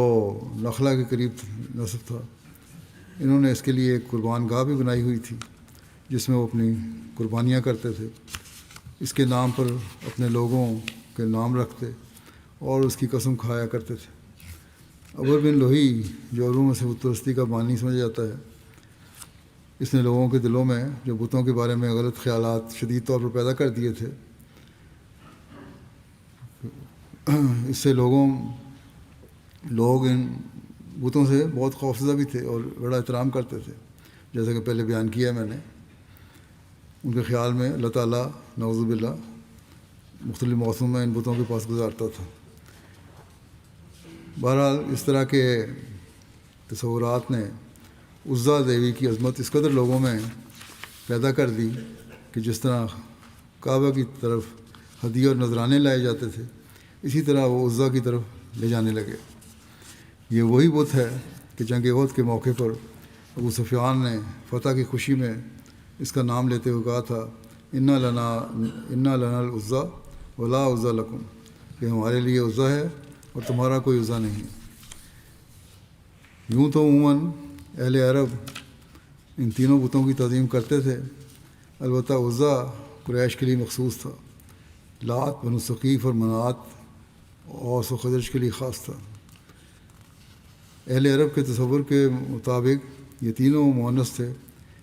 نخلا کے قریب نصب تھا. انہوں نے اس کے لیے ایک قربان گاہ بھی بنائی ہوئی تھی جس میں وہ اپنی قربانیاں کرتے تھے. اس کے نام پر اپنے لوگوں کے نام رکھتے اور اس کی قسم کھایا کرتے تھے. عمر بن لوہی جو عربوں میں سے بت پرستی کا بانی سمجھا جاتا ہے، اس نے لوگوں کے دلوں میں جو بتوں کے بارے میں غلط خیالات شدید طور پر پیدا کر دیے تھے، اس سے لوگ ان بتوں سے بہت خوفزدہ بھی تھے اور بڑا احترام کرتے تھے. جیسا کہ پہلے بیان کیا میں نے، ان کے خیال میں اللہ تعالیٰ نعوذ باللہ مختلف موسموں میں ان بتوں کے پاس گزارتا تھا. بہرحال اس طرح کے تصورات نے عزا دیوی کی عظمت اس قدر لوگوں میں پیدا کر دی کہ جس طرح کعبہ کی طرف ہدیے اور نذرانے لائے جاتے تھے، اسی طرح وہ عزا کی طرف لے جانے لگے۔ یہ وہی بت ہے کہ جنگ احد کے موقع پر ابو سفیان نے فتح کی خوشی میں اس کا نام لیتے ہوئے کہا تھا، انا لنا العزا ولا عزا لکم، کہ ہمارے لیے عزا ہے اور تمہارا کوئی عزا نہیں۔ یوں تو عموماً اہل عرب ان تینوں بتوں کی تعظیم کرتے تھے، البتہ عزا قریش کے لیے مخصوص تھا، لات، بنو ثقیف اور منات اوس و خزرج کے لیے خاص تھا۔ اہل عرب کے تصور کے مطابق یہ تینوں مؤنث تھے،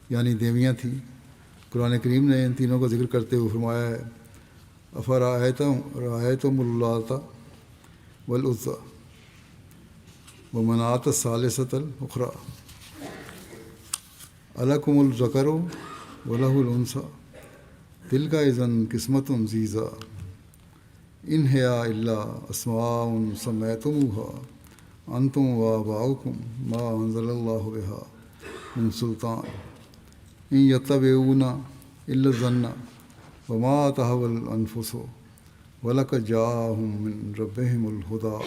یعنی دیویاں تھیں۔ قرآن کریم نے ان تینوں کا ذکر کرتے ہوئے فرمایا ہے، افرأیتم اللات والعزی ومناۃ الثالثۃ الاخری الکم الذکر ولہ الانثی تلک اذا قسمۃ ضیزی ان ہی الا اسماء سمیتموها انتم وآباؤکم ما انزل اللہ بہا من سلطان ان یتبعون الا الظن وما تہوی الانفس ولقد جاءہم من ربہم الہدی۔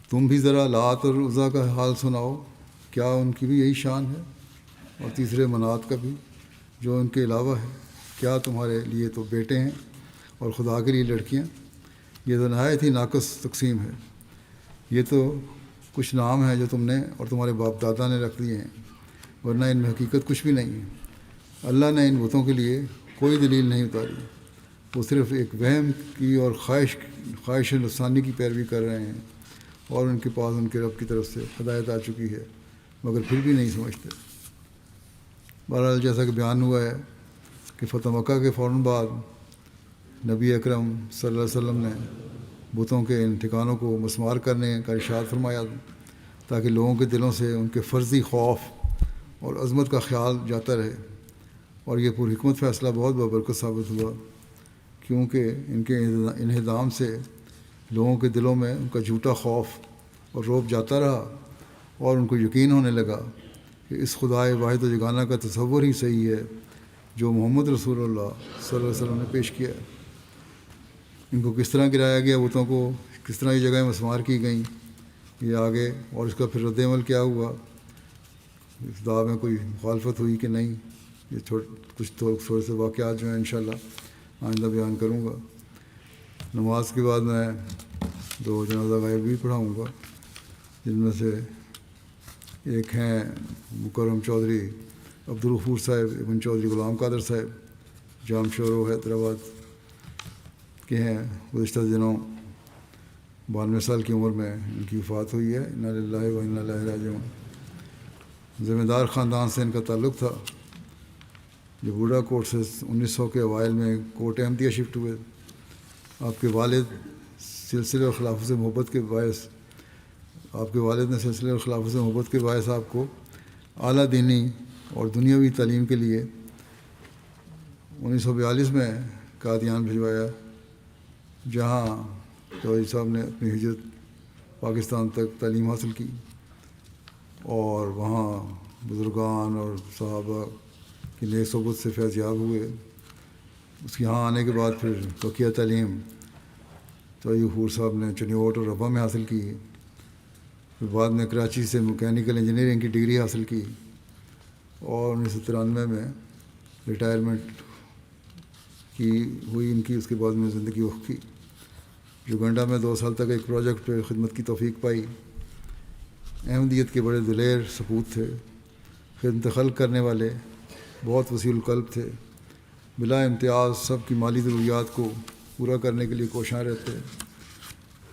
تم بھی ذرا لات اور عزا کا حال سناؤ، کیا ان کی بھی یہی شان ہے؟ اور تیسرے منات کا بھی جو ان کے علاوہ ہے، کیا تمہارے لیے تو بیٹے ہیں اور خدا کے لیے لڑکیاں؟ یہ تو نہایت ہی ناقص تقسیم ہے۔ یہ تو کچھ نام ہیں جو تم نے اور تمہارے باپ دادا نے رکھ دیے ہیں، ورنہ ان میں حقیقت کچھ بھی نہیں ہے۔ اللہ نے ان بتوں کے لیے کوئی دلیل نہیں اتاری، وہ صرف ایک وہم کی اور خواہش نفسانی کی پیروی کر رہے ہیں، اور ان کے پاس ان کے رب کی طرف سے ہدایت آ چکی ہے، مگر پھر بھی نہیں سمجھتے۔ بہرحال جیسا کہ بیان ہوا ہے کہ فتح مکہ کے فوراً بعد نبی اکرم صلی اللہ علیہ وسلم نے بتوں کے ان ٹھکانوں کو مسمار کرنے کا ارشاد فرمایا تاکہ لوگوں کے دلوں سے ان کے فرضی خوف اور عظمت کا خیال جاتا رہے، اور یہ پر حکمت فیصلہ بہت بابرکت ثابت ہوا، کیونکہ ان کے انہدام سے لوگوں کے دلوں میں ان کا جھوٹا خوف اور رعب جاتا رہا، اور ان کو یقین ہونے لگا کہ اس خدائے واحد و یگانہ کا تصور ہی صحیح ہے جو محمد رسول اللہ صلی اللہ علیہ وسلم نے پیش کیا ہے۔ ان کو کس طرح گرایا گیا، بتوں کو کس طرح یہ جگہیں مسمار کی گئیں، یہ آگے، اور اس کا پھر رد عمل کیا ہوا، اس دعا میں کوئی مخالفت ہوئی کہ نہیں، یہ کچھ تھوڑے سے واقعات جو ہیں انشاءاللہ آئندہ بیان کروں گا۔ نماز کے بعد میں 2 جنازہ غائب بھی پڑھاؤں گا، جن میں سے ایک ہیں مکرم چودھری عبدالغفور صاحب ابن چودھری غلام قادر صاحب، جام شورو حیدرآباد کے ہیں۔ گزشتہ دنوں 92 سال کی عمر میں ان کی وفات ہوئی ہے، انا للہ و انا الیہ راجعون۔ ذمہ دار خاندان سے ان کا تعلق تھا، جو بوڑھا کوٹ سے 1900 کے اوائل میں کوٹ احمدیہ شفٹ ہوئے۔ آپ کے والد سلسلے اور خلافت سے محبت کے باعث آپ کے والد نے سلسلے اور خلافت سے محبت کے باعث آپ کو اعلیٰ دینی اور دنیاوی تعلیم کے لیے 1942 میں قادیان بھجوایا، جہاں چودھری صاحب نے اپنی ہجرت پاکستان تک تعلیم حاصل کی، اور وہاں بزرگان اور صحابہ کی نیک صحبت سے فیض یاب ہوئے۔ اس کے یہاں آنے کے بعد پھر بقیہ تعلیم چودھری غفور صاحب نے چنیوٹ اور ربا میں حاصل کی، پھر بعد میں کراچی سے میکینیکل انجینئرنگ کی ڈگری حاصل کی، اور 1993 میں ریٹائرمنٹ کی ہوئی ان کی۔ اس کے بعد میں زندگی وقف کی۔ یوگنڈا میں 2 سال تک ایک پروجیکٹ پہ خدمت کی توفیق پائی۔ احمدیت کے بڑے دلیر سپوت تھے، خدمت خلق کرنے والے، بہت وسیع القلب تھے، بلا امتیاز سب کی مالی ضروریات کو پورا کرنے کے لیے کوشاں رہتے،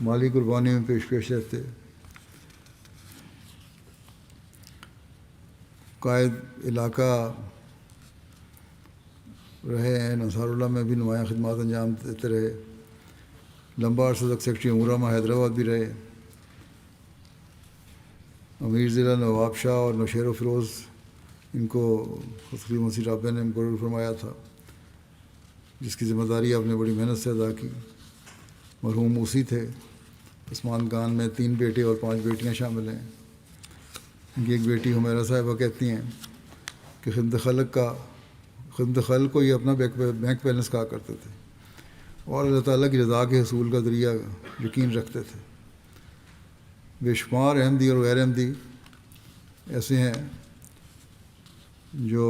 مالی قربانی میں پیش رہتے۔ قائد علاقہ رہے ہیں، انصار اللہ میں بھی نمایاں خدمات انجام دیتے رہے، لمبا عرصہ تک سیکرٹری امورہ حیدرآباد بھی رہے۔ امیر ضلع نواب شاہ اور نوشیر و فیروز ان کو خصوصی مسیح رابع نے مقرر فرمایا تھا، جس کی ذمہ داری آپ نے بڑی محنت سے ادا کی۔ مرحوم موسی تھے۔ عثمان خان میں 3 بیٹے اور 5 بیٹیاں شامل ہیں۔ ان کی ایک بیٹی حمیرہ صاحبہ کہتی ہیں کہ خدمت خلق کو یہ اپنا بینک بیلنس کہا کرتے تھے اور اللہ تعالیٰ کی رضا کے حصول کا ذریعہ یقین رکھتے تھے۔ بے شمار احمدی اور غیر احمدی ایسے ہیں جو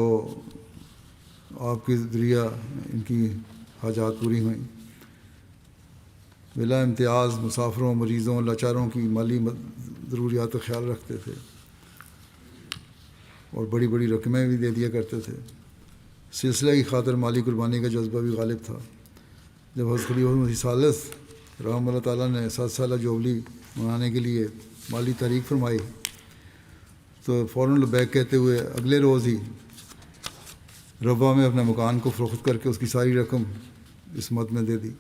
آپ کے ذریعہ ان کی حاجات پوری ہوئیں۔ بلا امتیاز مسافروں، مریضوں، لاچاروں کی مالی ضروریات کا خیال رکھتے تھے اور بڑی بڑی رقمیں بھی دے دیا کرتے تھے۔ سلسلہ کی خاطر مالی قربانی کا جذبہ بھی غالب تھا۔ جب حضرت خلیفہ مسیح ثالث رحمہ اللہ تعالیٰ نے 7 سالہ جوبلی منانے کے لیے مالی تحریک فرمائی تو فوراً لبیک کہتے ہوئے اگلے روز ہی ربوہ میں اپنے مکان کو فروخت کر کے اس کی ساری رقم اس مد میں دے دی۔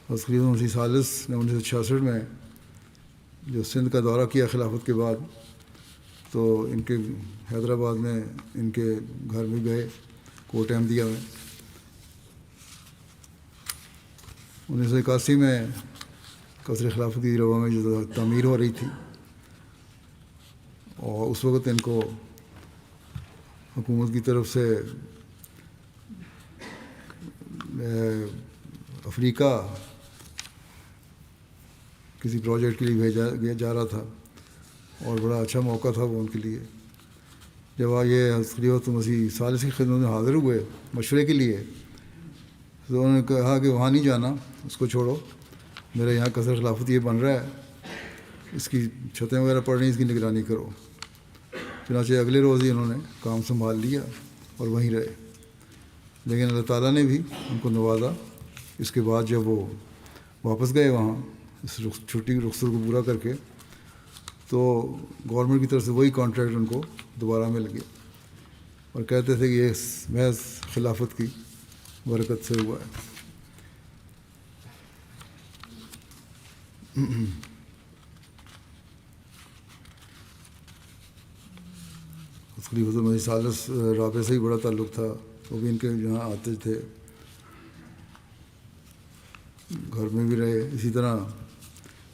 حضرت خلیفہ مسیح ثالث نے 1966 میں جو سندھ کا دورہ کیا خلافت کے بعد، تو ان کے حیدرآباد میں ان کے گھر میں گئے کوٹ احمدیہ میں۔ 1981 میں قصر خلافت کی ربوہ میں جو تعمیر ہو رہی تھی، اور اس وقت ان کو حکومت کی طرف سے افریقہ کسی پروجیکٹ کے لیے بھیجا جا رہا تھا اور بڑا اچھا موقع تھا وہ ان کے لیے۔ جب یہ حضرت خلیفہ مسیح ثالث کی خدمت میں حاضر ہوئے مشورے کے لیے، تو انہوں نے کہا کہ وہاں نہیں جانا، اس کو چھوڑو، میرے یہاں قصر خلافت یہ بن رہا ہے، اس کی چھتیں وغیرہ پڑ رہی ہیں، اس کی نگرانی کرو۔ چنانچہ اگلے روز ہی انہوں نے کام سنبھال لیا اور وہیں رہے۔ لیکن اللہ تعالیٰ نے بھی ان کو نوازا۔ اس کے بعد جب وہ واپس گئے وہاں اس چھٹی کی رخصت کو پورا کر کے، تو گورنمنٹ کی طرف سے وہی کانٹریکٹ ان کو دوبارہ مل گیا، اور کہتے تھے کہ یہ محض خلافت کی برکت سے ہوا ہے۔ خلیفہ مسیح ثالث رابعہ سے ہی بڑا تعلق تھا، وہ بھی ان کے یہاں آتے تھے، گھر میں بھی رہے۔ اسی طرح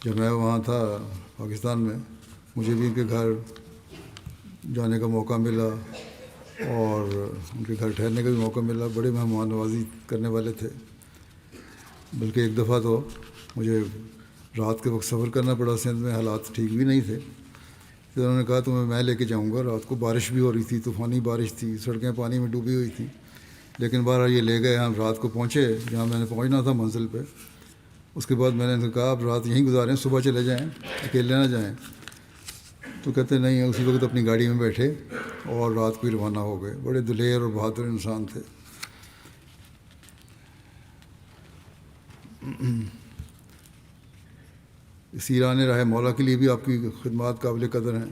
جب میں وہاں تھا پاکستان میں، مجھے بھی ان کے گھر جانے کا موقع ملا اور ان کے گھر ٹھہرنے کا بھی موقع ملا۔ بڑے مہمان نوازی کرنے والے تھے، بلکہ ایک دفعہ تو مجھے رات کے وقت سفر کرنا پڑا، سندھ میں حالات ٹھیک بھی نہیں تھے، تو انہوں نے کہا تمہیں میں لے کے جاؤں گا۔ رات کو بارش بھی ہو رہی تھی، طوفانی بارش تھی، سڑکیں پانی میں ڈوبی ہوئی تھیں، لیکن بہرحال یہ لے گئے۔ ہم رات کو پہنچے جہاں میں نے پہنچنا تھا منزل پہ۔ اس کے بعد میں نے ان سے کہا آپ رات یہیں گزاریں، صبح چلے جائیں، اکیلے نہ جائیں۔ تو کہتے نہیں، اسی وقت اپنی گاڑی میں بیٹھے اور رات کو ہی روانہ ہو گئے۔ بڑے دلیر اور بہادر انسان تھے۔ سیران راہ مولا کے لیے بھی آپ کی خدمات قابل قدر ہیں۔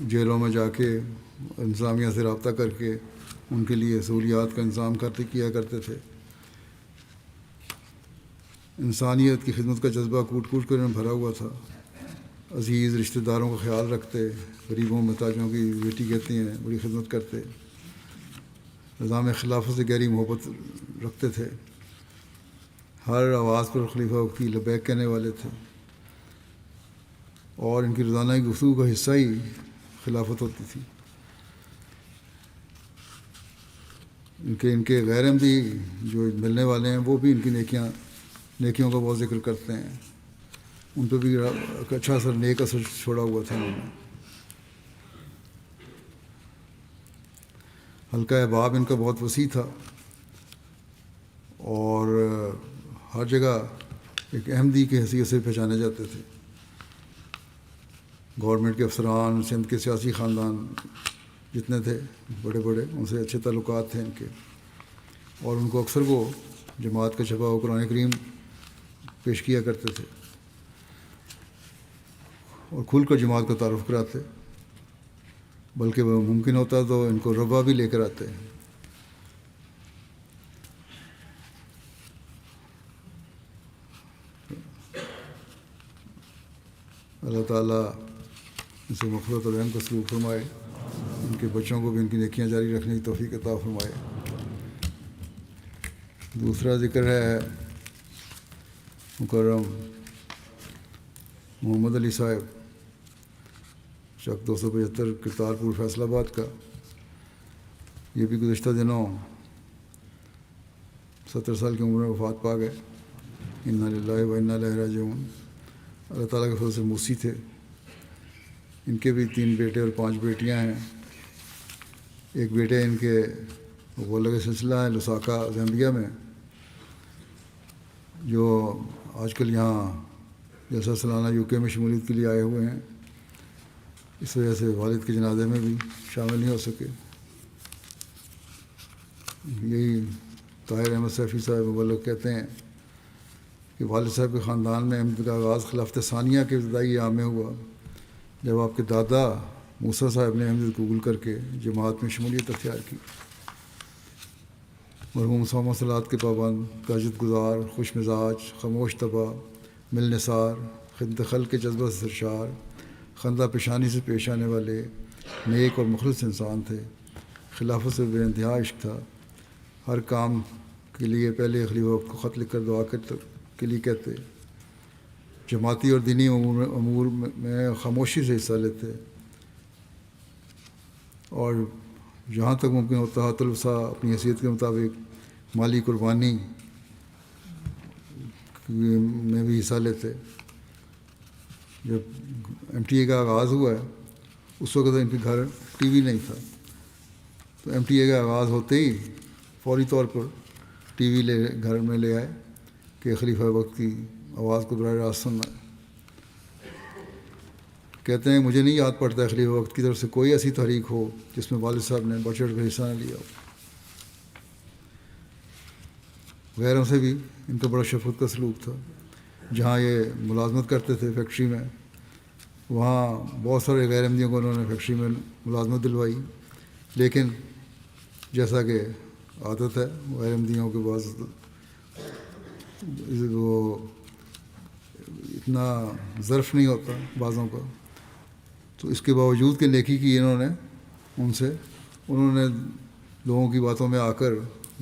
جیلوں میں جا کے انتظامیہ سے رابطہ کر کے ان کے لیے سہولیات کا انتظام کیا کرتے تھے۔ انسانیت کی خدمت کا جذبہ کوٹ کوٹ کر بھرا ہوا تھا۔ عزیز رشتہ داروں کا خیال رکھتے، غریبوں محتاجوں کی بیٹی کہتی ہیں بڑی خدمت کرتے، نظام خلافت سے گہری محبت رکھتے تھے۔ ہر آواز پر خلیفہ کی لبیک کہنے والے تھے، اور ان کی روزانہ کی گفتگو کا حصہ ہی خلافت ہوتی تھی۔ ان کے غیر احمدی جو ملنے والے ہیں وہ بھی ان کی نیکیوں کا بہت ذکر کرتے ہیں۔ ان پہ بھی اچھا اثر، نیک اثر چھوڑا ہوا تھا انہوں نے۔ حلقہ احباب ان کا بہت وسیع تھا، اور ہر جگہ ایک احمدی کی حیثیت سے پہچانے جاتے تھے۔ گورنمنٹ کے افسران، سندھ کے سیاسی خاندان جتنے تھے بڑے بڑے، ان سے اچھے تعلقات تھے ان کے، اور ان کو اکثر وہ جماعت کا چھپا ہوا قرآن کریم پیش کیا کرتے تھے اور کھل کر جماعت کا تعارف کراتے، بلکہ وہ ممکن ہوتا تو ان کو ربوہ بھی لے کر آتے۔ اللہ تعالیٰ ان سے مغفرت اور رحم کا سلوک فرمائے، ان کے بچوں کو بھی ان کی نیکیاں جاری رکھنے کی توفیق عطا فرمائے۔ دوسرا ذکر ہے مکرم محمد علی صاحب چک 275 کرتارپور فیصل آباد کا، یہ بھی گزشتہ دنوں 70 سال کی عمر میں وفات پا گئے۔ انا للہ و انا الیہ راجعون۔ اللہ تعالیٰ کے فضل سے موسی تھے۔ ان کے بھی 3 بیٹے اور 5 بیٹیاں ہیں۔ ایک بیٹے ان کے غلہ کا سلسلہ ہے لساکا زیمبیا میں، جو آج کل یہاں جلسہ سالانہ UK میں شمولیت کے لیے آئے ہوئے ہیں، اس وجہ سے والد کے جنازے میں بھی شامل نہیں ہو سکے۔ یہی طاہر احمد سیفی صاحب مبلغ کہتے ہیں کہ والد صاحب کے خاندان میں احمد کا آغاز خلافت ثانیہ کے ابتدائی ایام میں ہوا، جب آپ کے دادا موسیٰ صاحب نے احمد قبول کر کے جماعت میں شمولیت اختیار کی۔ مرحوم صوم و صلات کے پابند، تہجد گزار، خوش مزاج، خاموش طبع، ملنسار، خدمت خلق کے جذبہ سے سرشار، خندہ پیشانی سے پیش آنے والے نیک اور مخلص انسان تھے۔ خلافت سے بے انتہا عشق تھا۔ ہر کام کے لیے پہلے خلیفہ وقت کو خط لکھ کر دعا کے لیے کہتے، جماعتی اور دینی امور میں خاموشی سے حصہ لیتے، اور جہاں تک ممکن ہوتا حت الوسع اپنی حیثیت کے مطابق مالی قربانی میں بھی حصہ لیتے۔ جب MTA کا آغاز ہوا ہے اس وقت ان کے گھر ٹی وی نہیں تھا، تو MTA کا آغاز ہوتے ہی فوری طور پر ٹی وی گھر میں لے آئے کہ خلیفہ وقت کی آواز کو براہ راست سننا ہے۔ کہتے ہیں مجھے نہیں یاد پڑتا ہے خلیفہ وقت کی طرف سے کوئی ایسی تحریک ہو جس میں والد صاحب نے بڑھ چڑھ کر حصہ نہ لیا ہو۔ غیروں سے بھی ان کا بڑا شفقت کا سلوک تھا۔ جہاں یہ ملازمت کرتے تھے فیکٹری میں، وہاں بہت سارے غیر احمدیوں کو انہوں نے فیکٹری میں ملازمت دلوائی، لیکن جیسا کہ عادت ہے غیر احمدیوں کے بعض وہ اتنا ظرف نہیں ہوتا بعضوں کا، تو اس کے باوجود کہ نیکی کی انہوں نے انہوں نے لوگوں کی باتوں میں آ کر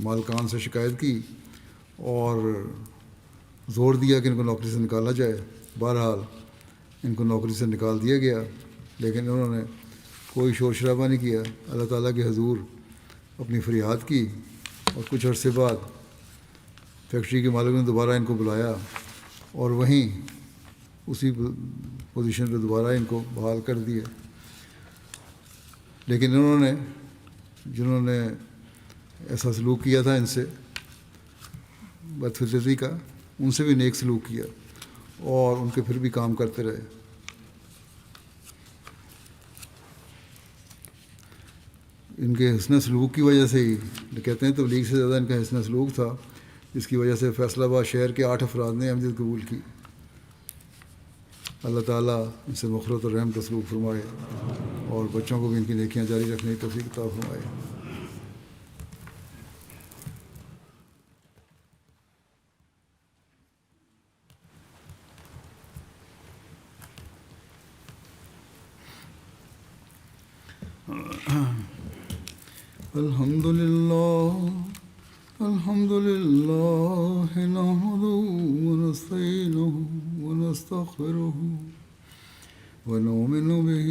مالکان سے شکایت کی اور زور دیا کہ ان کو نوکری سے نکالا جائے۔ بہرحال ان کو نوکری سے نکال دیا گیا، لیکن انہوں نے کوئی شور شرابہ نہیں کیا، اللہ تعالیٰ کے حضور اپنی فریاد کی، اور کچھ عرصے بعد فیکٹری کے مالک نے دوبارہ ان کو بلایا اور وہیں اسی پوزیشن پہ دوبارہ ان کو بحال کر دیا۔ لیکن جنہوں نے ایسا سلوک کیا تھا ان سے بدفطرتی کا، ان سے بھی نیک سلوک کیا اور ان کے پھر بھی کام کرتے رہے۔ ان کے حسن سلوک کی وجہ سے ہی کہتے ہیں تبلیغ سے زیادہ ان کا حسن سلوک تھا، جس کی وجہ سے فیصل آباد شہر کے 8 افراد نے احمدیت قبول کی۔ اللہ تعالیٰ ان سے مغفرت اور رحم کا سلوک فرمائے اور بچوں کو بھی ان کی نیکیاں جاری رکھنے کی توفیق عطا فرمائے۔ الحمد للہ نحمده ونستعینه ونستغفره ونؤمن به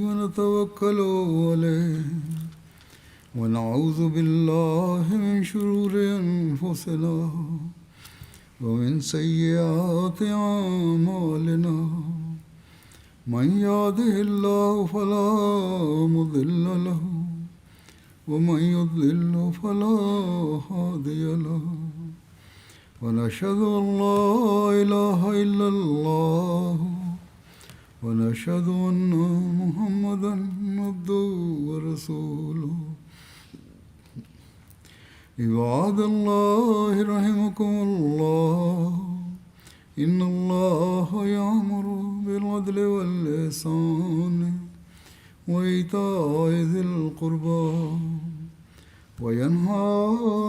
ونتوکل علیہ ونعوذ باللہ من شرور انفسنا ومن سیئات اعمالنا من يهده الله فلا مضل له ومن يضلل فلا هادي له ونشهد أن لا إله إلا الله ونشهد أن محمدا عبده ورسوله عباد الله رحمكم الله إن الله يأمر بالعدل والإحسان وإيتاء ذي القربى وينهى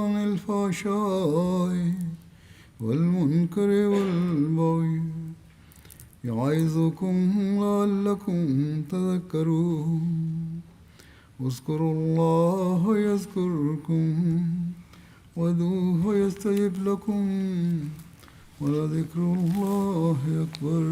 عن الفحشاء والمنكر والبغي يعظكم لعلكم تذكرون اذكروا الله يذكركم وادعوه يستجب لكم ولذكر الله أكبر